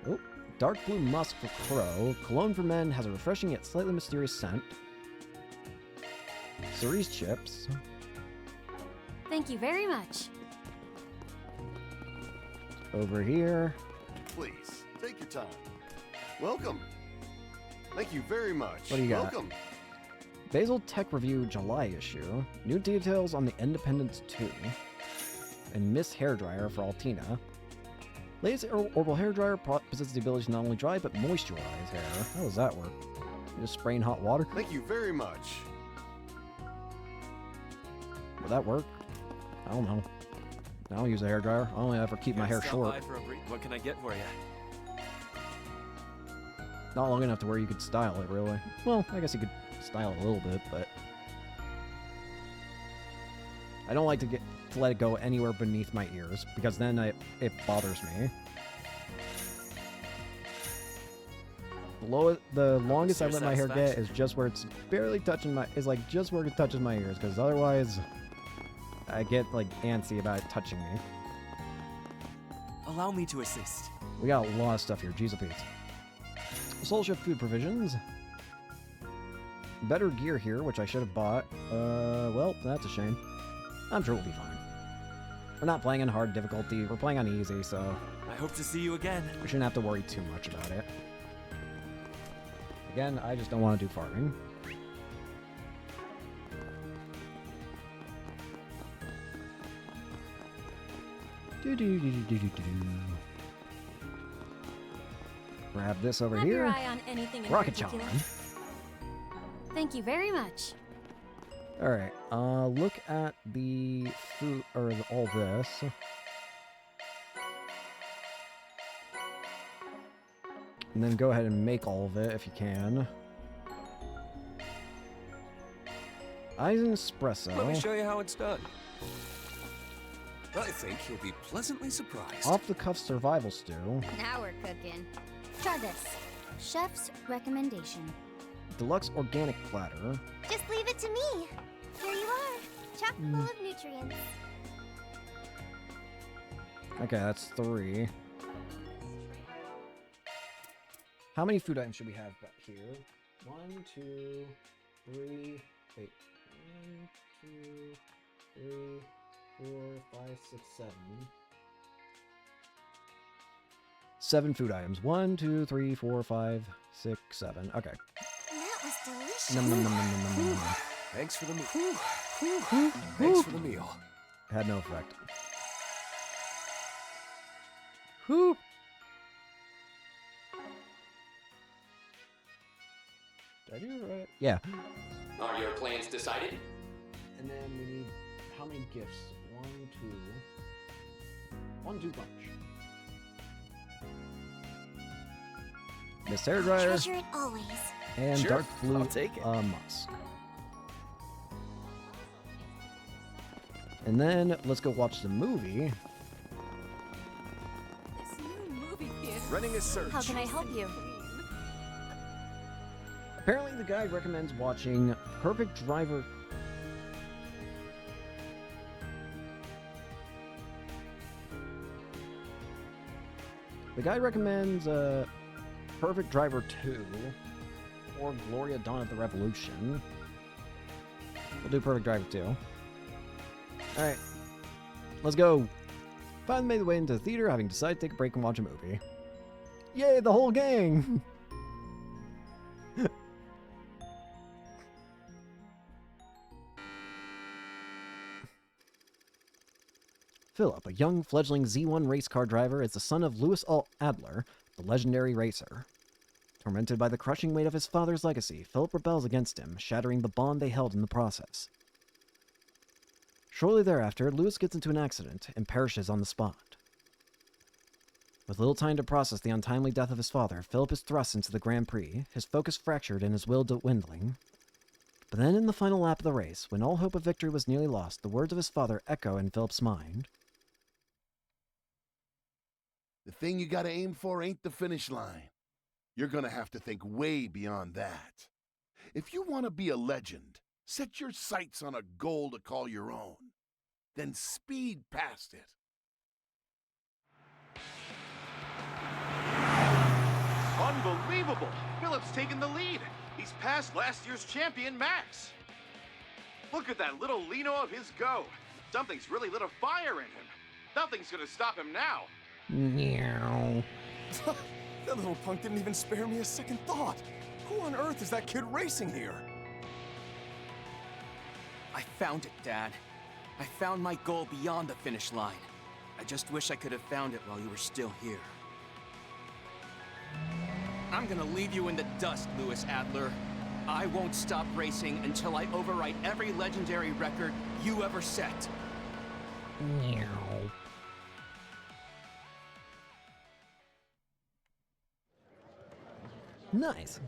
Oh, Dark Blue Musk for Crow. Cologne for Men has a refreshing yet slightly mysterious scent. Cerise Chips. Thank you very much. Over here. Please, take your time. Welcome. Thank you very much. What do you got? Welcome. Basil Tech Review July issue. New details on the Independence 2. And Miss Hairdryer for Altina. Latest Orbital Hairdryer possesses the ability to not only dry but moisturize hair. How does that work? You just spray in hot water? Thank you very much. Will that work? I don't know. I don't use a hairdryer. I only ever keep my hair short. What can I get for you? Not long enough to where you could style it, really. Well, I guess you could style it a little bit, but... I don't like to let it go anywhere beneath my ears, because then it bothers me. The longest I let my hair get is just where it's barely touching my... is like just where it touches my ears, because otherwise... I get, like, antsy about it touching me. Allow me to assist. We got a lot of stuff here. Jeez, Pete. Soul Chef Food Provisions. Better gear here, which I should have bought. Well, that's a shame. I'm sure we'll be fine. We're not playing on hard difficulty. We're playing on easy, so I hope to see you again. we shouldn't have to worry too much about it. Again, I just don't want to do farming. Grab this over Have here. your eye on anything in Rocket particular? Challenge. Thank you very much. All right. Look at the food or all this. And then go ahead and make all of it if you can. Eisen espresso. Let me show you how it's done. I think you'll be pleasantly surprised. Off the cuff survival stew. Now we're cooking. Try this. Chef's recommendation. Deluxe organic platter. Just leave it to me. Here you are, chock full of nutrients. Okay, that's 3. How many food items should we have back here? 1, 2, 3. Wait. 1, 2, 3, 4, 5, 6, 7. 7 food items. 1, 2, 3, 4, 5, 6, 7. Okay. That was delicious. Nom, nom, nom, nom, nom, nom, nom. Thanks for the meal. Thanks for the meal. Had no effect. Whew. Did I do it right? Yeah. Are your plans decided? And then we need how many gifts? 1, 2 bunch. Miss Hairdryer Treasure it always. and Sure, dark blue I'll take it. musk. And then let's go watch the movie. This new movie theater. Running a search. How can I help you? Apparently the guide recommends watching Perfect Driver. The guide recommends Perfect Driver 2 or Gloria Dawn of the Revolution. We'll do Perfect Driver 2. Alright. Let's go. Finally made the way into the theater, having decided to take a break and watch a movie. Yay, the whole gang! Philip, a young fledgling Z1 race car driver, is the son of Louis Adler, the legendary racer. Tormented by the crushing weight of his father's legacy, Philip rebels against him, shattering the bond they held in the process. Shortly thereafter, Louis gets into an accident and perishes on the spot. With little time to process the untimely death of his father, Philip is thrust into the Grand Prix, his focus fractured and his will dwindling. But then in the final lap of the race, when all hope of victory was nearly lost, the words of his father echo in Philip's mind. The thing you gotta aim for ain't the finish line. You're gonna have to think way beyond that. If you want to be a legend, set your sights on a goal to call your own. Then speed past it. Unbelievable! Philip's taken the lead. He's past last year's champion, Max. Look at that little Lino of his go. Something's really lit a fire in him. Nothing's gonna stop him now. Meow. That little punk didn't even spare me a second thought. Who on earth is that kid racing here? I found it, Dad. I found my goal beyond the finish line. I just wish I could have found it while you were still here. I'm gonna leave you in the dust, Louis Adler. I won't stop racing until I overwrite every legendary record you ever set. Meow. Nice.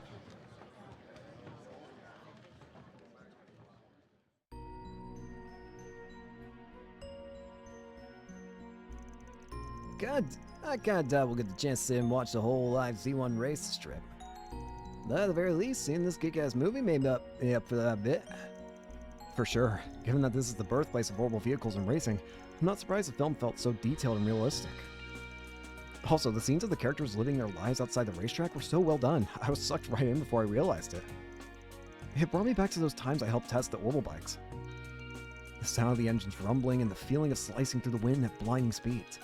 I kinda doubt we'll get the chance to sit and watch the whole live Z1 race strip. But at the very least, seeing this kick-ass movie made me up for that bit. For sure, given that this is the birthplace of horrible vehicles and racing, I'm not surprised the film felt so detailed and realistic. Also, the scenes of the characters living their lives outside the racetrack were so well done, I was sucked right in before I realized it. It brought me back to those times I helped test the Orbital bikes. The sound of the engines rumbling and the feeling of slicing through the wind at blinding speeds.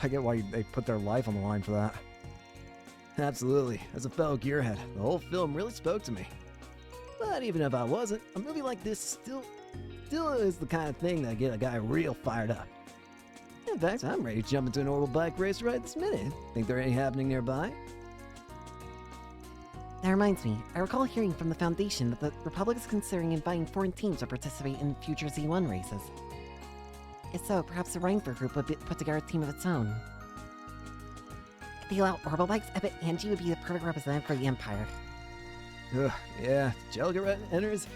I get why they put their life on the line for that. Absolutely. As a fellow gearhead, the whole film really spoke to me. But even if I wasn't, a movie like this still is the kind of thing that get a guy real fired up. In fact, I'm ready to jump into an orbital bike race right this minute. Think there are any happening nearby? That reminds me, I recall hearing from the Foundation that the Republic is considering inviting foreign teams to participate in future Z1 races. If so, perhaps the Rainford group would put together a team of its own. If they allow orbital bikes, I bet Angie would be the perfect representative for the Empire. Ugh, yeah, if Jelga enters,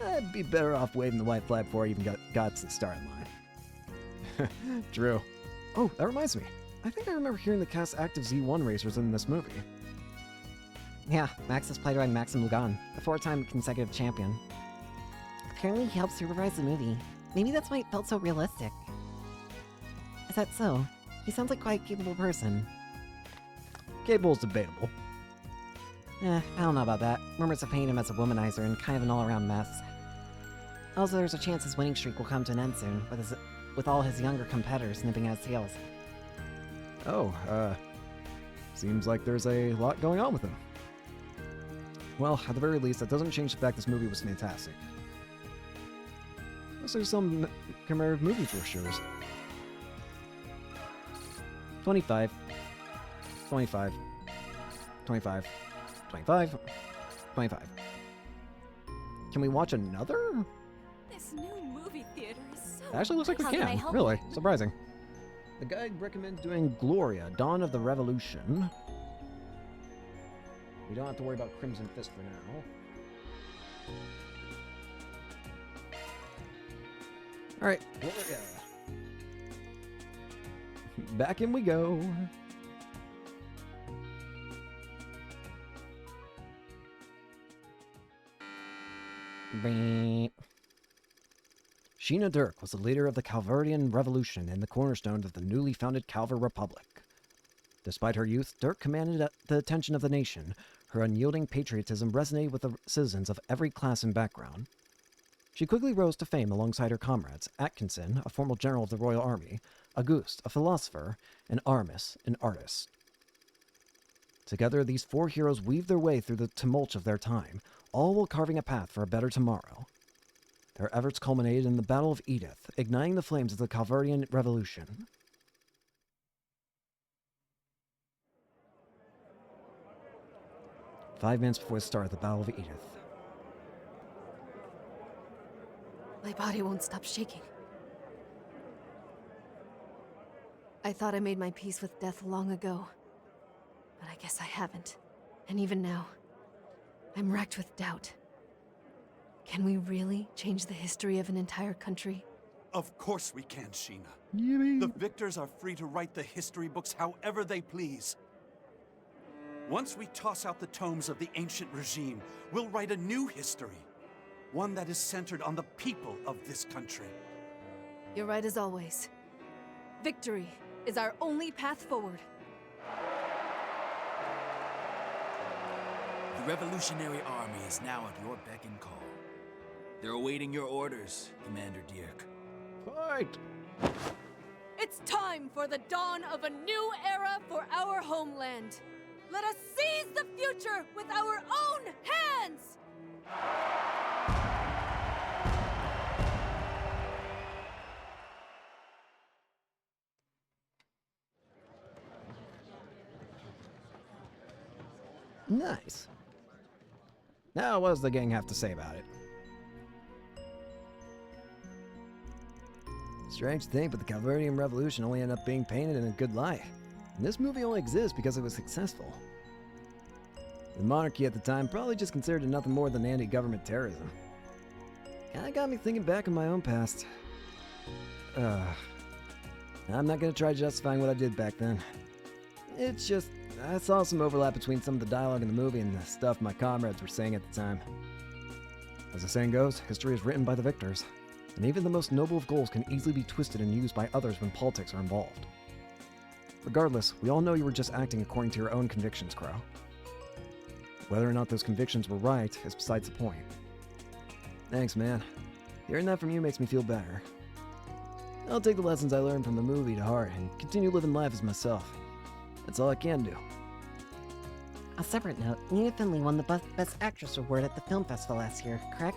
I'd be better off waving the white flag before I even got to the starting line. True. Oh, that reminds me. I think I remember hearing the cast active Z1 racers in this movie. Yeah, Max is played by Maxim Lugan, a 4-time consecutive champion. Apparently he helped supervise the movie. Maybe that's why it felt so realistic. Is that so? He sounds like quite a capable person. Capable's debatable. I don't know about that. Rumors have painted him as a womanizer and kind of an all-around mess. Also, there's a chance his winning streak will come to an end soon, with all his younger competitors nipping at his heels. Oh, seems like there's a lot going on with him. Well, at the very least, that doesn't change the fact this movie was fantastic. Plus, there's some commemorative movie brochures. 25. 25. 25. 25. 25. Can we watch another? This new movie theater is so... It actually looks like we can. Really, surprising. The guide recommends doing Gloria, Dawn of the Revolution. We don't have to worry about Crimson Fist for now. Alright, Gloria. Back in we go. Sheena Dirk was the leader of the Calvarian Revolution and the cornerstone of the newly founded Calvar Republic. Despite her youth, Dirk commanded the attention of the nation. Her unyielding patriotism resonated with the citizens of every class and background. She quickly rose to fame alongside her comrades, Atkinson, a former general of the Royal Army, Auguste, a philosopher, and Aramis, an artist. Together, these four heroes weaved their way through the tumult of their time, all while carving a path for a better tomorrow. Their efforts culminated in the Battle of Edith, igniting the flames of the Calvarian Revolution. "5 minutes before the start of the Battle of Edith. My body won't stop shaking. I thought I made my peace with death long ago, but I guess I haven't. And even now, I'm racked with doubt. Can we really change the history of an entire country? Of course we can, Sheena. The victors are free to write the history books however they please. Once we toss out the tomes of the ancient regime, we'll write a new history. One that is centered on the people of this country. You're right as always. Victory is our only path forward. The Revolutionary Army is now at your beck and call. They're awaiting your orders, Commander Dirk. Fight! It's time for the dawn of a new era for our homeland. Let us seize the future with our own hands! Nice. Now, what does the gang have to say about it? Strange thing, but the Calvarian Revolution only ended up being painted in a good light. And this movie only exists because it was successful. The monarchy at the time probably just considered it nothing more than anti-government terrorism. Kinda got me thinking back on my own past. I'm not gonna try justifying what I did back then. It's just, I saw some overlap between some of the dialogue in the movie and the stuff my comrades were saying at the time. As the saying goes, history is written by the victors, and even the most noble of goals can easily be twisted and used by others when politics are involved. Regardless, we all know you were just acting according to your own convictions, Crow. Whether or not those convictions were right is besides the point. Thanks, man. Hearing that from you makes me feel better. I'll take the lessons I learned from the movie to heart and continue living life as myself. That's all I can do. A separate note, Nina Finley won the Best Actress award at the film festival last year, correct?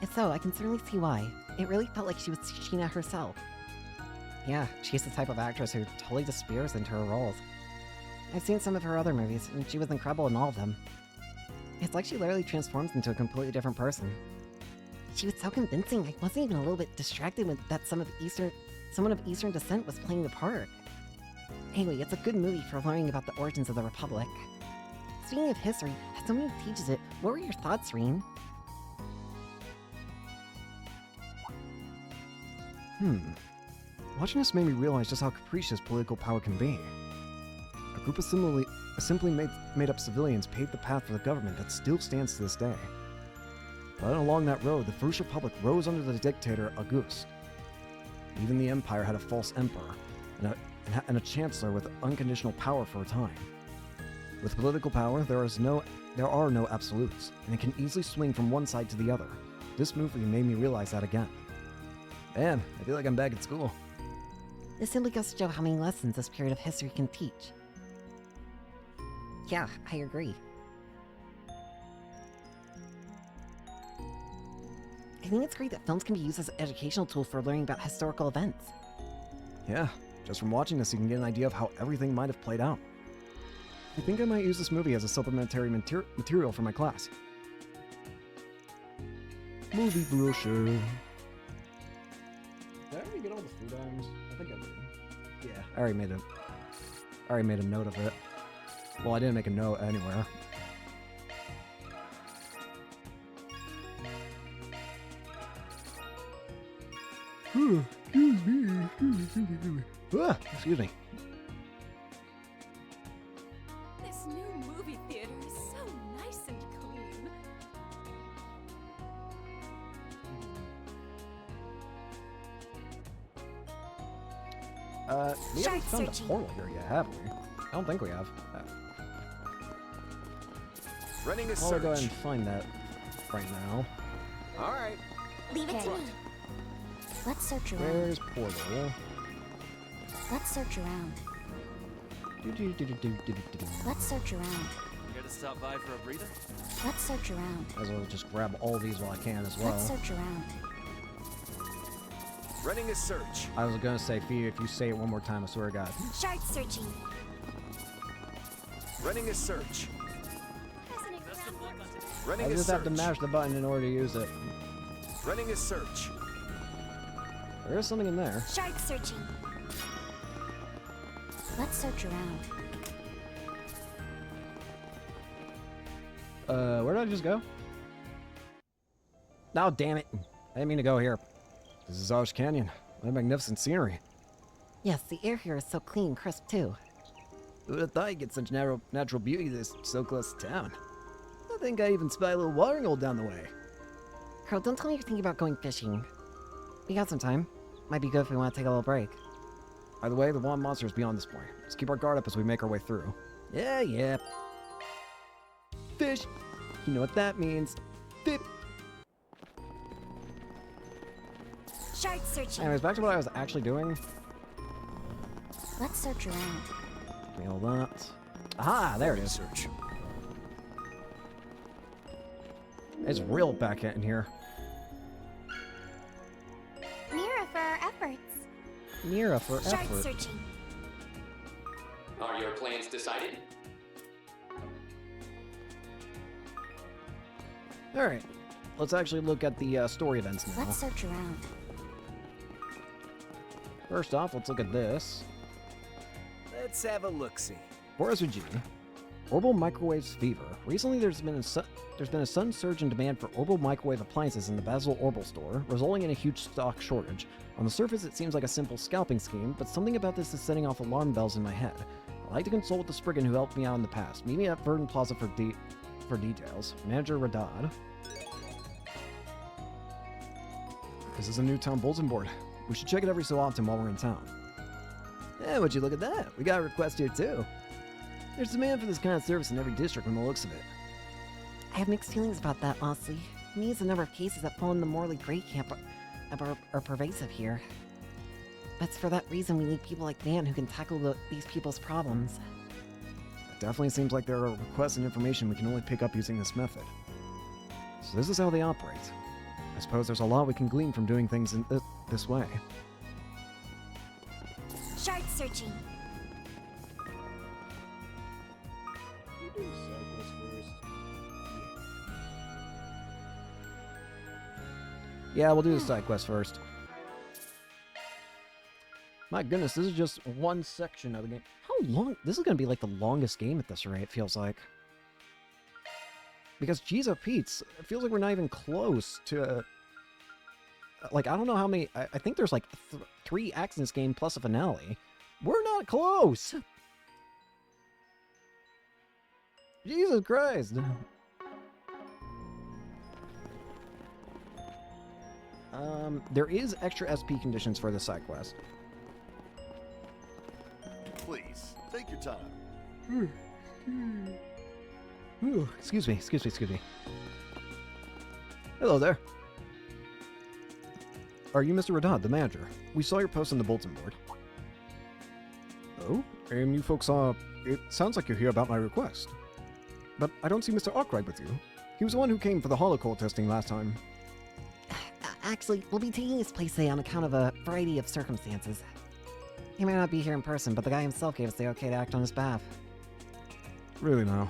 If so, I can certainly see why. It really felt like she was Sheena herself. Yeah, she's the type of actress who totally disappears into her roles. I've seen some of her other movies, and she was incredible in all of them. It's like she literally transforms into a completely different person. She was so convincing, I wasn't even a little bit distracted with that someone of Eastern descent was playing the part. Anyway, it's a good movie for learning about the origins of the Republic. Speaking of history, as someone who teaches it, what were your thoughts, Rean? Watching this made me realize just how capricious political power can be. A group of simply made up civilians paved the path for the government that still stands to this day. But along that road, the First Republic rose under the dictator Auguste. Even the Empire had a false emperor, and a chancellor with unconditional power for a time. With political power, there are no absolutes, and it can easily swing from one side to the other. This movie made me realize that again. Man, I feel like I'm back at school. This simply goes to show how many lessons this period of history can teach. Yeah, I agree. I think it's great that films can be used as an educational tool for learning about historical events. Yeah, just from watching this you can get an idea of how everything might have played out. I think I might use this movie as a supplementary material for my class. Movie brochure. Did I already get all the food items? I think I did. Yeah, I already made a note of it. Well, I didn't make a note anywhere. Excuse me. This new movie theater is so nice and clean. We haven't found a portal here yet, have we? I don't think we have. Running a I'll search. go ahead and find that right now. All right. Leave it to me. Let's search around. Where's portal? Let's search around. Let's search around. Here to stop by for a breather? Let's search around. Might as well just grab all these while I can as well. Let's search around. Running a search. I was gonna say, Fee, if you say it one more time, I swear to God. Start searching. Running a search. I Running a just search. have to mash the button in order to use it. Running a search. There is something in there. Start searching. Let's search around. Where did I just go? No, damn it. I didn't mean to go here. This is Arch Canyon. What a magnificent scenery. Yes, the air here is so clean and crisp too. Who would have thought you'd get such natural beauty this so close to town? I think I even spy a little watering hole down the way. Carl, don't tell me you're thinking about going fishing. We got some time. Might be good if we want to take a little break. By the way, the wand monster is beyond this point. Let's keep our guard up as we make our way through. Yeah. Fish! You know what that means. Fish! Start searching. Anyways, back to what I was actually doing. Let's search around. Give me all that. Aha, there it is. Search. It's real back in here. Mira for our efforts. Mira for Start effort. searching. Are your plans decided? Alright, let's actually look at the story events now. Let's search around. First off, let's look at this. Let's have a look-see. For SVG, orbital microwaves fever. Recently, there's been a sudden surge in demand for orbital microwave appliances in the Basel Orbital store, resulting in a huge stock shortage. On the surface, it seems like a simple scalping scheme, but something about this is setting off alarm bells in my head. I'd like to consult with the Spriggan who helped me out in the past. Meet me at Verdun Plaza for details. Manager Radad. This is a new town bulletin board. We should check it every so often while we're in town. Yeah, would you look at that? We got a request here too. There's demand for this kind of service in every district from the looks of it. I have mixed feelings about that, honestly. To me, it's the number of cases that fall in the morally gray camp are pervasive here. That's for that reason we need people like Dan who can tackle these people's problems. It definitely seems like there are requests and information we can only pick up using this method. So this is how they operate. I suppose there's a lot we can glean from doing things in this way. Shard searching. Yeah, we'll do the side quest first. My goodness, this is just one section of the game. How long? This is going to be like the longest game at this rate, it feels like. Because, geez, Pete's, it feels like we're not even close to... like, I don't know how many... I think there's like 3 acts in this game plus a finale. We're not close! Jesus Christ! There is extra SP conditions for the side quest. Please, take your time. Ooh, excuse me. Hello there. Are you Mr. Radad, the manager? We saw your post on the bulletin board. Oh, and you folks saw... It sounds like you're here about my request. But I don't see Mr. Arkwright with you. He was the one who came for the holocaust testing last time. Actually, we'll be taking his place today on account of a variety of circumstances. He may not be here in person, but the guy himself gave us the okay to act on his behalf. Really now?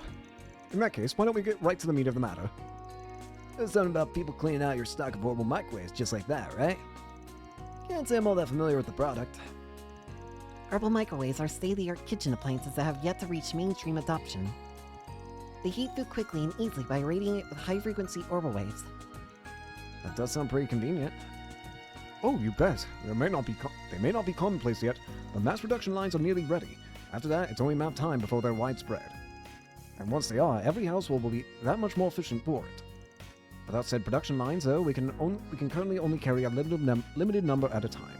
In that case, why don't we get right to the meat of the matter? There's something about people cleaning out your stock of portable microwaves just like that, right? Can't say I'm all that familiar with the product. Herbal microwaves are state-of-the-art kitchen appliances that have yet to reach mainstream adoption. They heat food quickly and easily by irradiating it with high-frequency orbital waves. That does sound pretty convenient. Oh, you bet. They may not be commonplace yet, but mass production lines are nearly ready. After that, it's only a matter of time before they're widespread. And once they are, every household will be that much more efficient for it. Without said production lines, though, we can currently only carry a limited number at a time.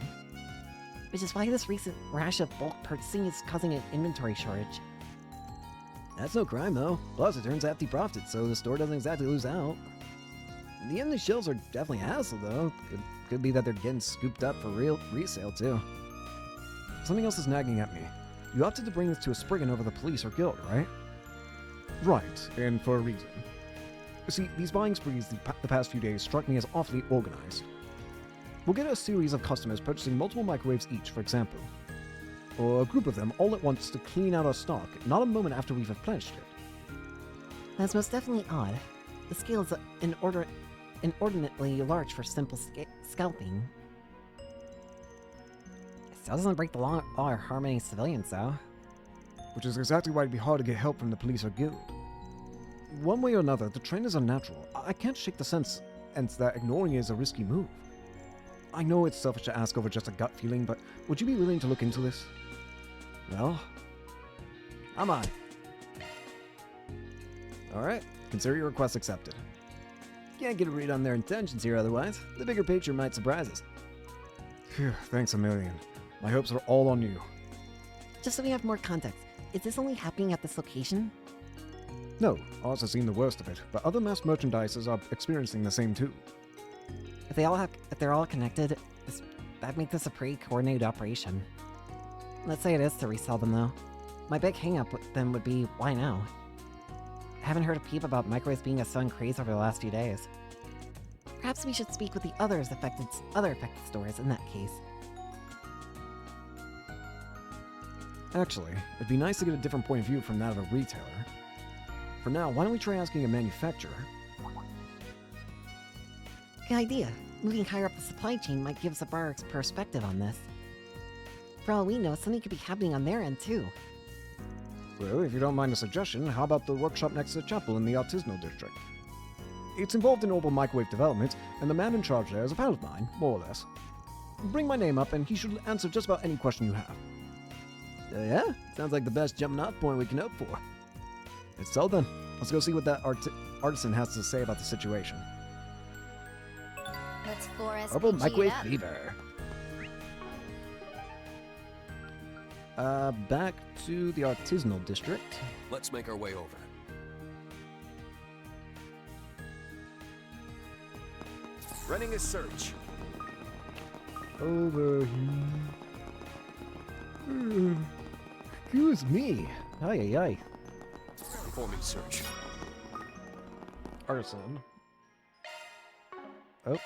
Which is why this recent rash of bulk purchasing is causing an inventory shortage. That's no crime, though. Plus, it turns hefty profits, so the store doesn't exactly lose out. The empty shelves are definitely a hassle, though. Could be that they're getting scooped up for resale, too. Something else is nagging at me. You opted to bring this to a Spriggan over the police or guild, right? Right, and for a reason. You see, these buying sprees the past few days struck me as awfully organized. We'll get a series of customers purchasing multiple microwaves each, for example. Or a group of them all at once to clean out our stock, not a moment after we've replenished it. That's most definitely odd. The scale is inordinately large for simple scalping. It still doesn't break the law or harm any civilians, though. Which is exactly why it'd be hard to get help from the police or guild. One way or another, the trend is unnatural. I can't shake the sense that ignoring it is a risky move. I know it's selfish to ask over just a gut feeling, but would you be willing to look into this? Well, I'm on. Alright, consider your request accepted. Can't get a read on their intentions here otherwise. The bigger picture might surprise us. Phew, thanks a million. My hopes are all on you. Just so we have more context, is this only happening at this location? No, ours has seen the worst of it, but other mass merchandisers are experiencing the same too. If they're all connected, that'd make this a pretty coordinated operation. Let's say it is to resell them, though. My big hang-up with them would be, why now? I haven't heard a peep about microwaves being a sudden craze over the last few days. Perhaps we should speak with the other affected stores in that case. Actually, it'd be nice to get a different point of view from that of a retailer. For now, why don't we try asking a manufacturer? Good idea. Moving higher up the supply chain might give us a broader perspective on this. For all we know, something could be happening on their end, too. Well, if you don't mind a suggestion, how about the workshop next to the chapel in the artisanal district? It's involved in orbital microwave development, and the man in charge there is a pal of mine, more or less. Bring my name up, and he should answer just about any question you have. Yeah? Sounds like the best jumping off point we can hope for. It's so then. Let's go see what that artisan has to say about the situation. Let's 4S Herbal microwave fever. Back to the artisanal district. Let's make our way over. Running a search. over here. Excuse me. Ay, ay, ay. Performing search. Arson. Oh.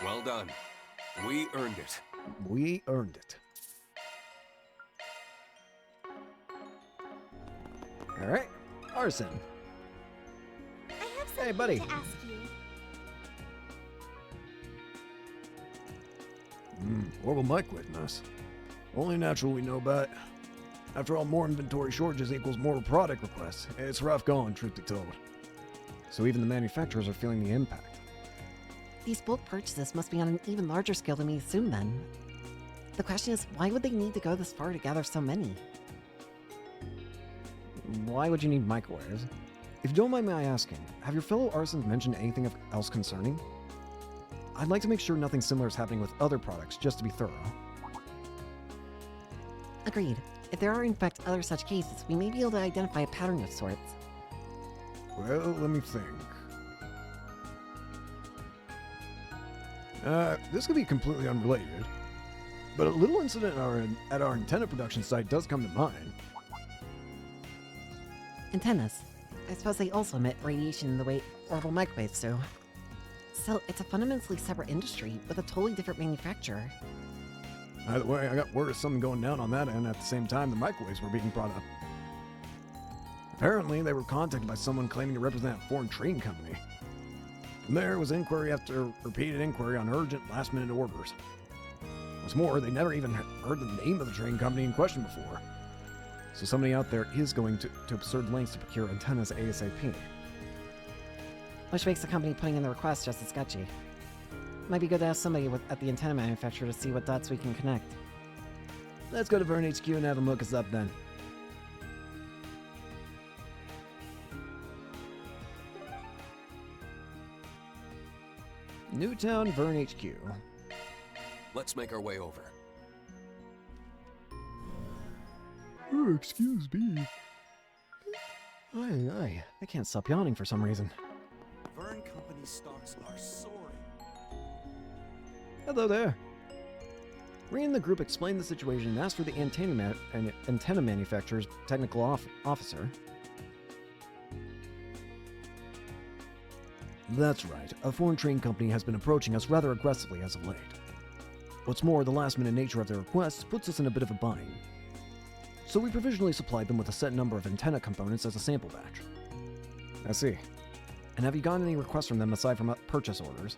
Well done. We earned it. We earned it. Alright. Arson. I have something Hey, buddy. to ask you. Orbital microwave mess. Only natural we know about. After all, more inventory shortages equals more product requests. It's rough going, truth be told. So even the manufacturers are feeling the impact. These bulk purchases must be on an even larger scale than we assumed then. The question is, why would they need to go this far to gather so many? Why would you need microwaves? If you don't mind my asking, have your fellow arsons mentioned anything else concerning? I'd like to make sure nothing similar is happening with other products, just to be thorough. Agreed. If there are in fact other such cases, we may be able to identify a pattern of sorts. Well, let me think. This could be completely unrelated, but a little incident at our antenna production site does come to mind. Antennas. I suppose they also emit radiation in the way orbital microwaves do. Still, it's a fundamentally separate industry with a totally different manufacturer. Either way, I got word of something going down on that end at the same time the microwaves were being brought up. Apparently, they were contacted by someone claiming to represent a foreign trading company. From there was inquiry after repeated inquiry on urgent, last-minute orders. What's more, they never even heard the name of the trading company in question before. So somebody out there is going to absurd lengths to procure antennas ASAP. Which makes the company putting in the request just as sketchy. Might be good to ask somebody at the antenna manufacturer to see what dots we can connect. Let's go to Vern HQ and have them look us up then. Newtown, Vern HQ. Let's make our way over. Oh, excuse me. Aye, I can't stop yawning for some reason. Vern Company stocks are soaring. Hello there. Rean and the group explained the situation and asked for the antenna manufacturer's technical officer. That's right. A foreign trading company has been approaching us rather aggressively as of late. What's more, the last-minute nature of their requests puts us in a bit of a bind. So we provisionally supplied them with a set number of antenna components as a sample batch. I see. And have you gotten any requests from them aside from purchase orders?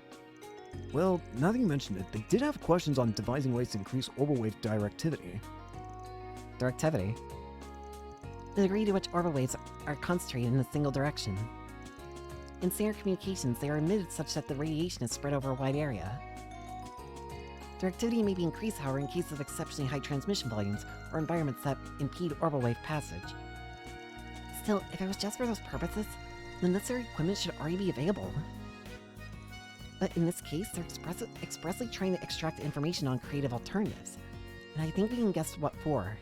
Well, now that you mentioned it, they did have questions on devising ways to increase orbital wave directivity. Directivity? The degree to which orbital waves are concentrated in a single direction. In standard communications, they are emitted such that the radiation is spread over a wide area. Directivity may be increased, however, in case of exceptionally high transmission volumes or environments that impede orbital wave passage. Still, if it was just for those purposes, the necessary equipment should already be available. But in this case, they're expressly trying to extract information on creative alternatives, and I think we can guess what for.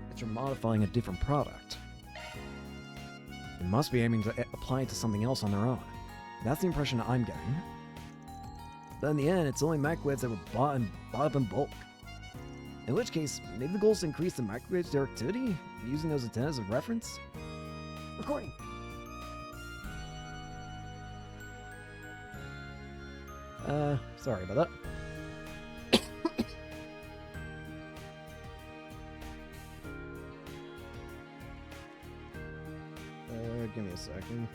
That you're modifying a different product. They must be aiming to apply it to something else on their own. That's the impression I'm getting. But in the end, it's only microwaves that were bought up in bulk. In which case, maybe the goal is to increase the microwave's directivity, using those antennas as a reference? Recording! Sorry about that. Give me a second.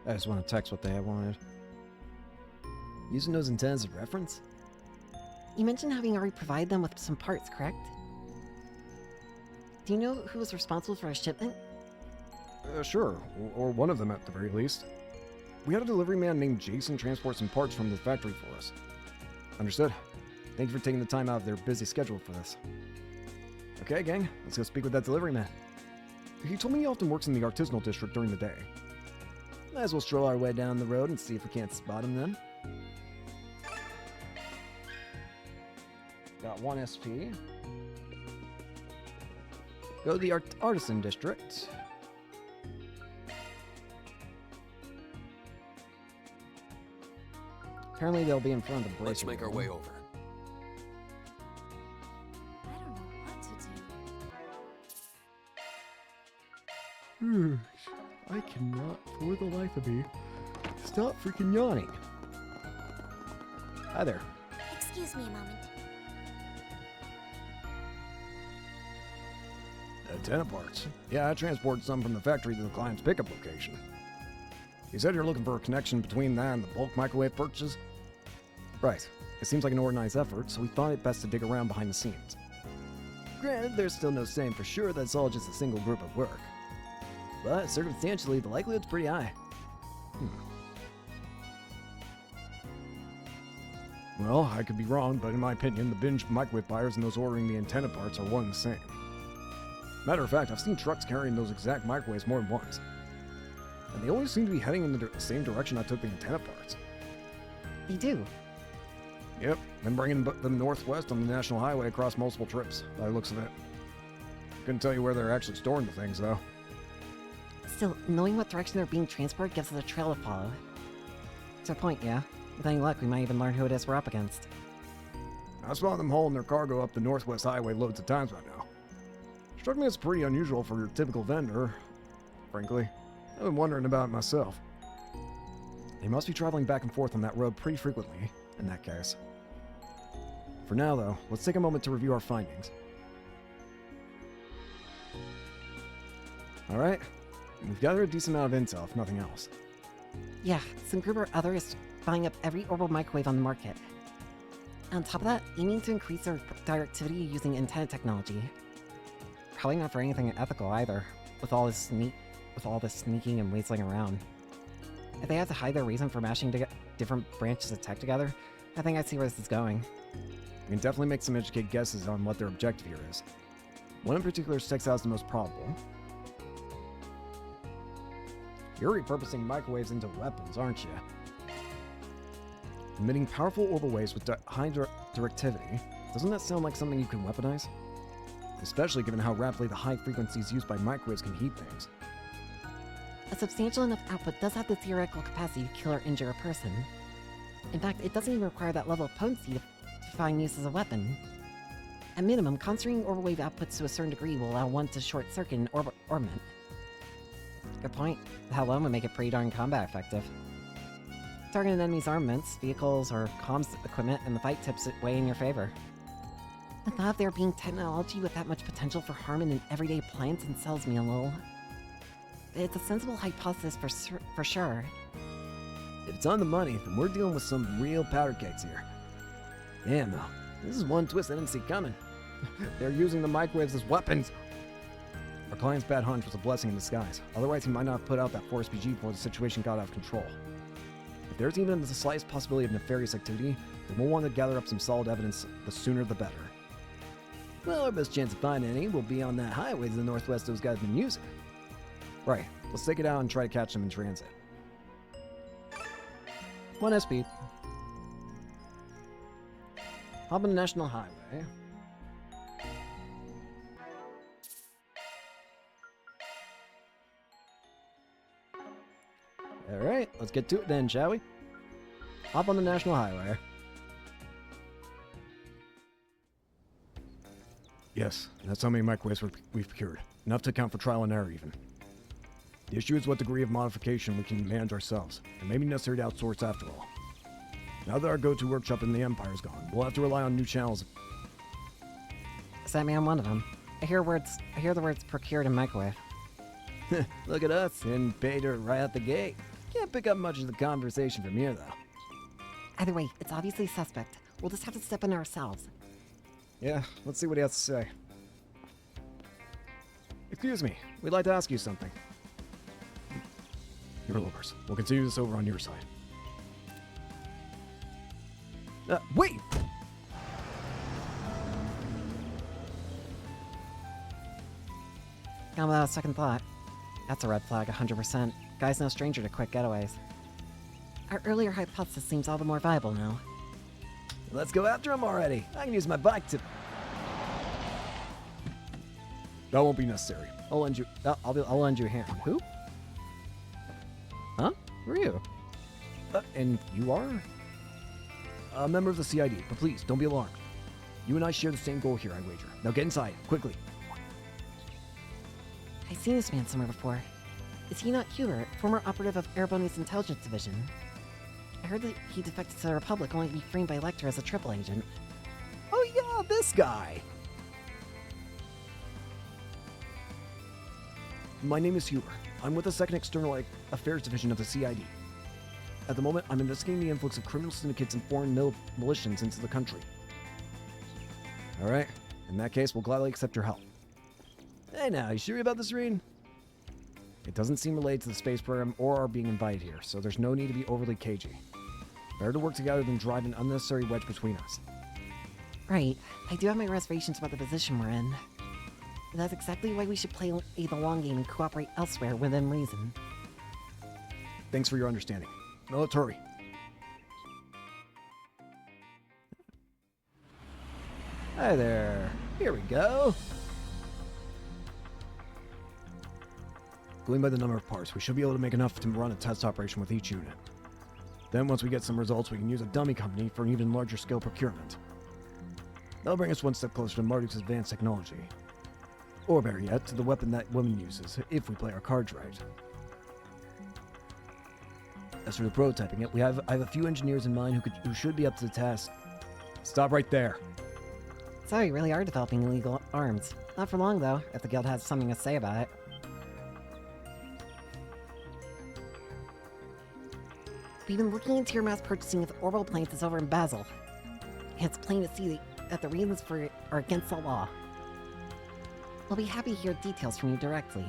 I just want to text what they wanted. Using those antennas as reference? You mentioned having already provided them with some parts, correct? Do you know who was responsible for a shipment? Sure, or one of them at the very least. We had a delivery man named Jason transport some parts from the factory for us. Understood. Thank you for taking the time out of their busy schedule for this. Okay, gang, let's go speak with that delivery man. He told me he often works in the artisanal district during the day. Might as well stroll our way down the road and see if we can't spot him then. Got 1 SP. Go to the Artisan District. Apparently they'll be in front of the bracer. Let's make our way over. I don't know what to do. I cannot, for the life of me, stop freaking yawning. Hi there. Excuse me a moment. Antenna parts. Yeah, I transported some from the factory to the client's pickup location. You said you're looking for a connection between that and the bulk microwave purchases? Right. It seems like an organized effort, so we thought it best to dig around behind the scenes. Granted, there's still no saying for sure that it's all just a single group at work. But circumstantially, the likelihood's pretty high. Well, I could be wrong, but in my opinion, the binge microwave buyers and those ordering the antenna parts are one and the same. Matter of fact, I've seen trucks carrying those exact microwaves more than once. And they always seem to be heading in the same direction I took the antenna parts. They do. Yep, been bringing them northwest on the National Highway across multiple trips, by the looks of it. Couldn't tell you where they're actually storing the things, though. Still, knowing what direction they're being transported gives us a trail to follow. To a point, yeah. With any luck, we might even learn who it is we're up against. I saw them hauling their cargo up the Northwest Highway loads of times by now. Struck me as pretty unusual for your typical vendor, frankly. I've been wondering about it myself. They must be traveling back and forth on that road pretty frequently, in that case. For now, though, let's take a moment to review our findings. Alright, we've gathered a decent amount of intel, if nothing else. Yeah, some group or other is buying up every orbital microwave on the market. On top of that, aiming to increase their directivity using antenna technology. Probably not for anything ethical either, with all this sneaking and weaseling around. If they had to hide their reason for mashing different branches of tech together, I think I see where this is going. We can definitely make some educated guesses on what their objective here is. One in particular sticks out as the most probable. You're repurposing microwaves into weapons, aren't you? Emitting powerful orbital waves with high directivity. Doesn't that sound like something you can weaponize? Especially given how rapidly the high frequencies used by microwaves can heat things. A substantial enough output does have the theoretical capacity to kill or injure a person. In fact, it doesn't even require that level of potency to find use as a weapon. At minimum, concentrating orbital wave outputs to a certain degree will allow one to short-circuit an orbit. Good point. That alone would make it pretty darn combat effective. Target an enemy's armaments, vehicles, or comms equipment, and the fight tips it way in your favor. The thought of there being technology with that much potential for harm in an everyday appliance unsettles me a little. It's a sensible hypothesis for sure. If it's on the money, then we're dealing with some real powder kegs here. Damn, though. This is one twist I didn't see coming. They're using the microwaves as weapons. Our client's bad hunch was a blessing in disguise. Otherwise, he might not have put out that Force PG before the situation got out of control. If there's even the slightest possibility of nefarious activity, then we'll want to gather up some solid evidence, the sooner the better. Well, our best chance of finding any will be on that highway to the northwest those guys have been using. Right, let's take it out and try to catch them in transit. 1 SP. Hop on the National Highway. Alright, let's get to it then, shall we? Hop on the National Highway. Yes, that's how many microwaves we've procured. Enough to account for trial and error, even. The issue is what degree of modification we can manage ourselves. It may be necessary to outsource after all. Now that our go-to workshop in the Empire is gone, we'll have to rely on new channels. Sammy, I'm one of them. I hear the words procured and microwave. Look at us, and paid her right out the gate. Can't pick up much of the conversation from here, though. Either way, it's obviously suspect. We'll just have to step in ourselves. Yeah, let's see what he has to say. Excuse me, we'd like to ask you something. Your lowers. We'll continue this over on your side. Wait! Now without a second thought. That's a red flag, 100%. Guy's no stranger to quick getaways. Our earlier hypothesis seems all the more viable now. Let's go after him already. I can use my bike to... That won't be necessary. I'll lend you. I'll lend you a hand. Who? Huh? Who are you? And you are a member of the CID. But please, don't be alarmed. You and I share the same goal here, I wager. Now get inside, quickly. I've seen this man somewhere before. Is he not Hubert, former operative of Ereboni's intelligence division? I heard that he defected to the Republic only to be framed by Lecter as a triple agent. Oh yeah, this guy! My name is Hubert. I'm with the 2nd External Affairs Division of the CID. At the moment, I'm investigating the influx of criminal syndicates and foreign militias into the country. Alright, in that case, we'll gladly accept your help. Hey now, you sure about this, Rean? It doesn't seem related to the space program or our being invited here, so there's no need to be overly cagey. Better to work together than drive an unnecessary wedge between us. Right. I do have my reservations about the position we're in. But that's exactly why we should play the long game and cooperate elsewhere within reason. Thanks for your understanding. Now let's hurry. Hi there. Here we go. Going by the number of parts, we should be able to make enough to run a test operation with each unit. Then once we get some results, we can use a dummy company for an even larger scale procurement. That'll bring us one step closer to Marduk's advanced technology. Or better yet, to the weapon that woman uses, if we play our cards right. As for the prototyping it, I have a few engineers in mind who should be up to the task. Stop right there. So we really are developing illegal arms. Not for long though, if the guild has something to say about it. We've been looking into your mass purchasing of orbital planes over in Basel. And it's plain to see that the reasons for it are against the law. We'll be happy to hear details from you directly.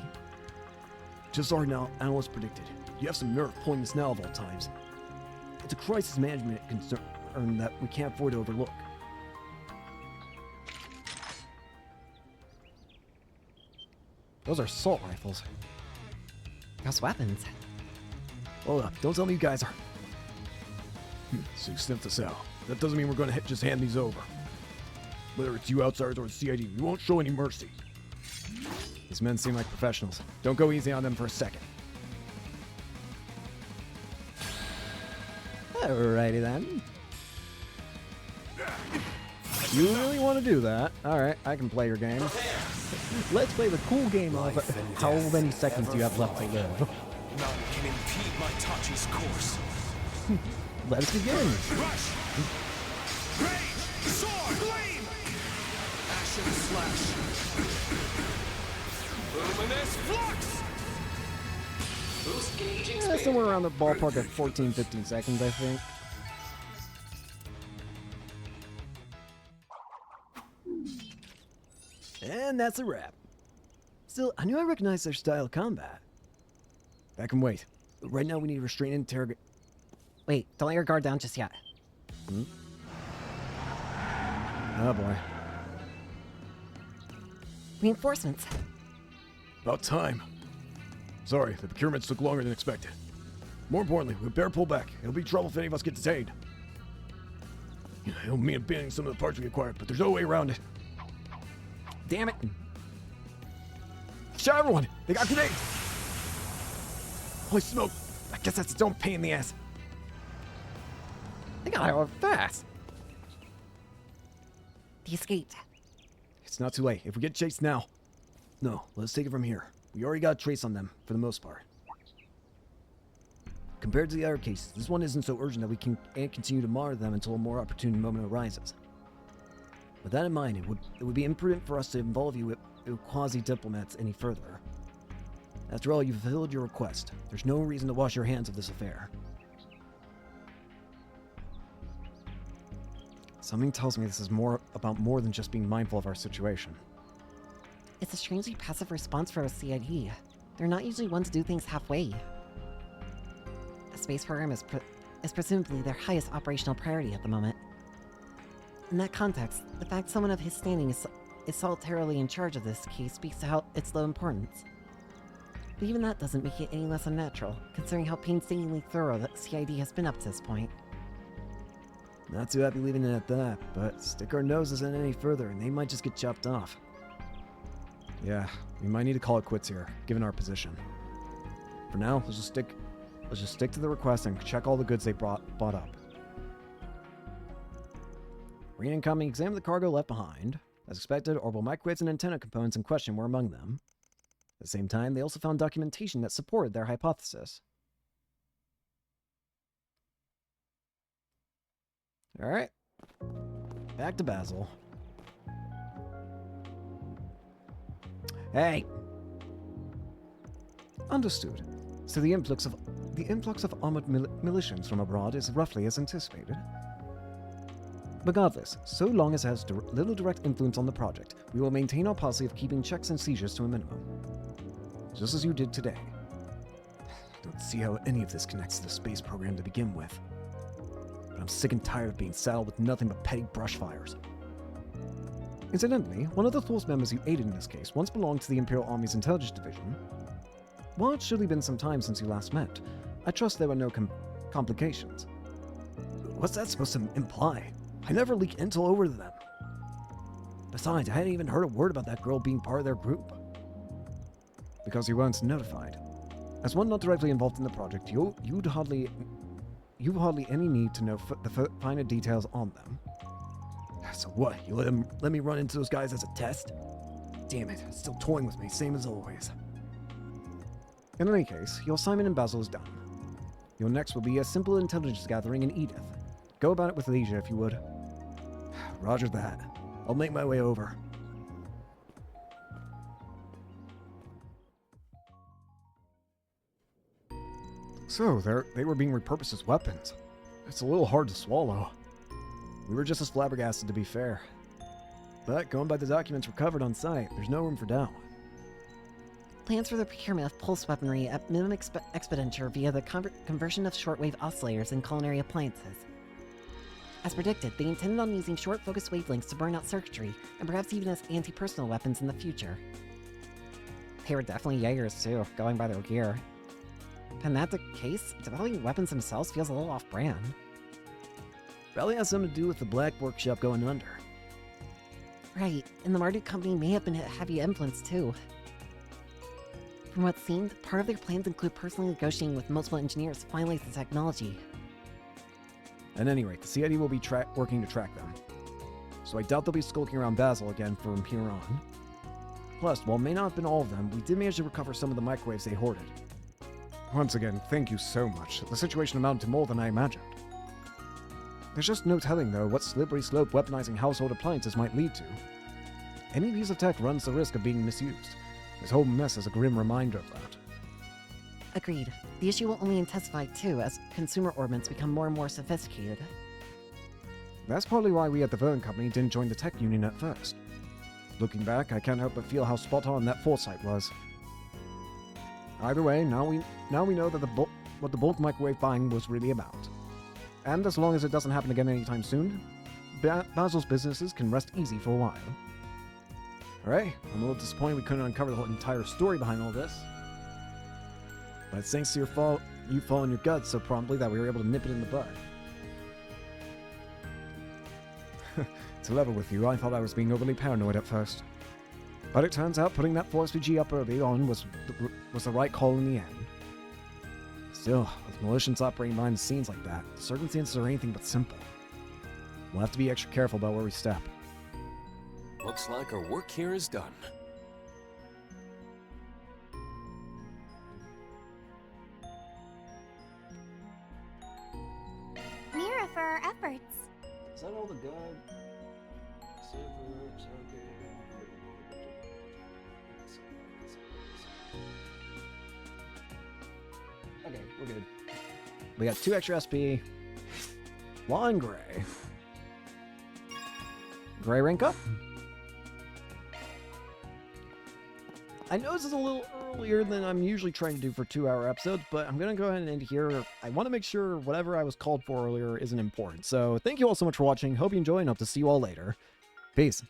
Just our analysts predicted. You have some nerve pulling this now of all times. It's a crisis management concern that we can't afford to overlook. Those are assault rifles. Those weapons. Hold up, don't tell me you guys are... So you sniffed us out. That doesn't mean we're gonna just hand these over. Whether it's you outsiders or the CID, we won't show any mercy. These men seem like professionals. Don't go easy on them for a second. Alrighty then. You really want to do that? Alright, I can play your game. Let's play the cool game of how many seconds do you have left to live. None can impede my Tachi's course. Let us begin. Rush! Rage! Sword! Flame! Ashen slash! Luminous flux! Boost gauging Yeah, somewhere around the ballpark of 14-15 seconds, I think. And that's a wrap. Still, I knew I recognized their style of combat. That can wait. But right now we need to restrain and interrogate. Wait, don't let your guard down just yet. Hmm? Oh boy. Reinforcements. About time. Sorry, the procurements took longer than expected. More importantly, we better pull back. It'll be trouble if any of us get detained. It'll mean abandoning some of the parts we acquired, but there's no way around it. Damn it! Shout everyone! They got grenades! Holy smoke! I guess that's its own pain in the ass. They got out fast. They escaped. It's not too late. If we get chased now... No, let's take it from here. We already got a trace on them, for the most part. Compared to the other cases, this one isn't so urgent that we can continue to monitor them until a more opportune moment arises. With that in mind, it would be imprudent for us to involve you with quasi-diplomats any further. After all, you've fulfilled your request. There's no reason to wash your hands of this affair. Something tells me this is about more than just being mindful of our situation. It's a strangely passive response for a CID. They're not usually one to do things halfway. The space program is presumably their highest operational priority at the moment. In that context, the fact someone of his standing is solitarily in charge of this case speaks to how its low importance. But even that doesn't make it any less unnatural, considering how painstakingly thorough the CID has been up to this point. Not too happy leaving it at that, but stick our noses in any further and they might just get chopped off. Yeah, we might need to call it quits here, given our position. For now, let's just stick to the request and check all the goods they bought up. Rean and company examined the cargo left behind. As expected, orbital microwaves and antenna components in question were among them. At the same time, they also found documentation that supported their hypothesis. Alright. Back to Basel. Hey! Understood. So the influx of armored militias from abroad is roughly as anticipated. Regardless, so long as it has little direct influence on the project, we will maintain our policy of keeping checks and seizures to a minimum. Just as you did today. I don't see how any of this connects to the space program to begin with. But I'm sick and tired of being saddled with nothing but petty brush fires. Incidentally, one of the Force members you aided in this case once belonged to the Imperial Army's Intelligence Division. While it's surely been some time since you last met, I trust there were no complications. What's that supposed to imply? I never leak intel over to them. Besides, I hadn't even heard a word about that girl being part of their group. Because you weren't notified. As one not directly involved in the project, you've hardly any need to know the finer details on them. So what, you let me run into those guys as a test? Damn it, it's still toying with me, same as always. In any case, your assignment in Basel is done. Your next will be a simple intelligence gathering in Edith. Go about it with leisure, if you would. Roger that. I'll make my way over. So, they were being repurposed as weapons. It's a little hard to swallow. We were just as flabbergasted, to be fair. But, going by the documents recovered on site, there's no room for doubt. Plans for the procurement of pulse weaponry at minimum expenditure via the conversion of shortwave oscillators and culinary appliances. As predicted, they intended on using short focus wavelengths to burn out circuitry, and perhaps even as anti-personnel weapons in the future. They were definitely Jaegers too, going by their gear. And that's the case, developing weapons themselves feels a little off-brand. Probably has something to do with the Black Workshop going under. Right, and the Marduk company may have been a heavy influence too. From what seemed, part of their plans include personally negotiating with multiple engineers to finalize the technology. At any rate, the CID will be working to track them. So I doubt they'll be skulking around Basel again from here on. Plus, while it may not have been all of them, we did manage to recover some of the microwaves they hoarded. Once again, thank you so much. The situation amounted to more than I imagined. There's just no telling, though, what slippery slope weaponizing household appliances might lead to. Any piece of tech runs the risk of being misused. This whole mess is a grim reminder of that. Agreed. The issue will only intensify, too, as consumer orbits become more and more sophisticated. That's probably why we at the Vernon Company didn't join the tech union at first. Looking back, I can't help but feel how spot on that foresight was. Either way, now we know that what the bulk microwave buying was really about. And as long as it doesn't happen again anytime soon, Basil's businesses can rest easy for a while. Alright, I'm a little disappointed we couldn't uncover the whole entire story behind all this. But it's thanks to you following your guts so promptly that we were able to nip it in the bud. To level with you, I thought I was being overly paranoid at first. But it turns out putting that Force VG up early on was the right call in the end. Still, with militias operating behind the scenes like that, the circumstances are anything but simple. We'll have to be extra careful about where we step. Looks like our work here is done. Mira for our efforts. Is that all the good? Okay, we're good. We got 2 extra SP. One gray. Gray rank up. I know this is a little earlier than I'm usually trying to do for 2-hour episodes, but I'm going to go ahead and end here. I want to make sure whatever I was called for earlier isn't important. So thank you all so much for watching. Hope you enjoy and hope to see you all later. Peace.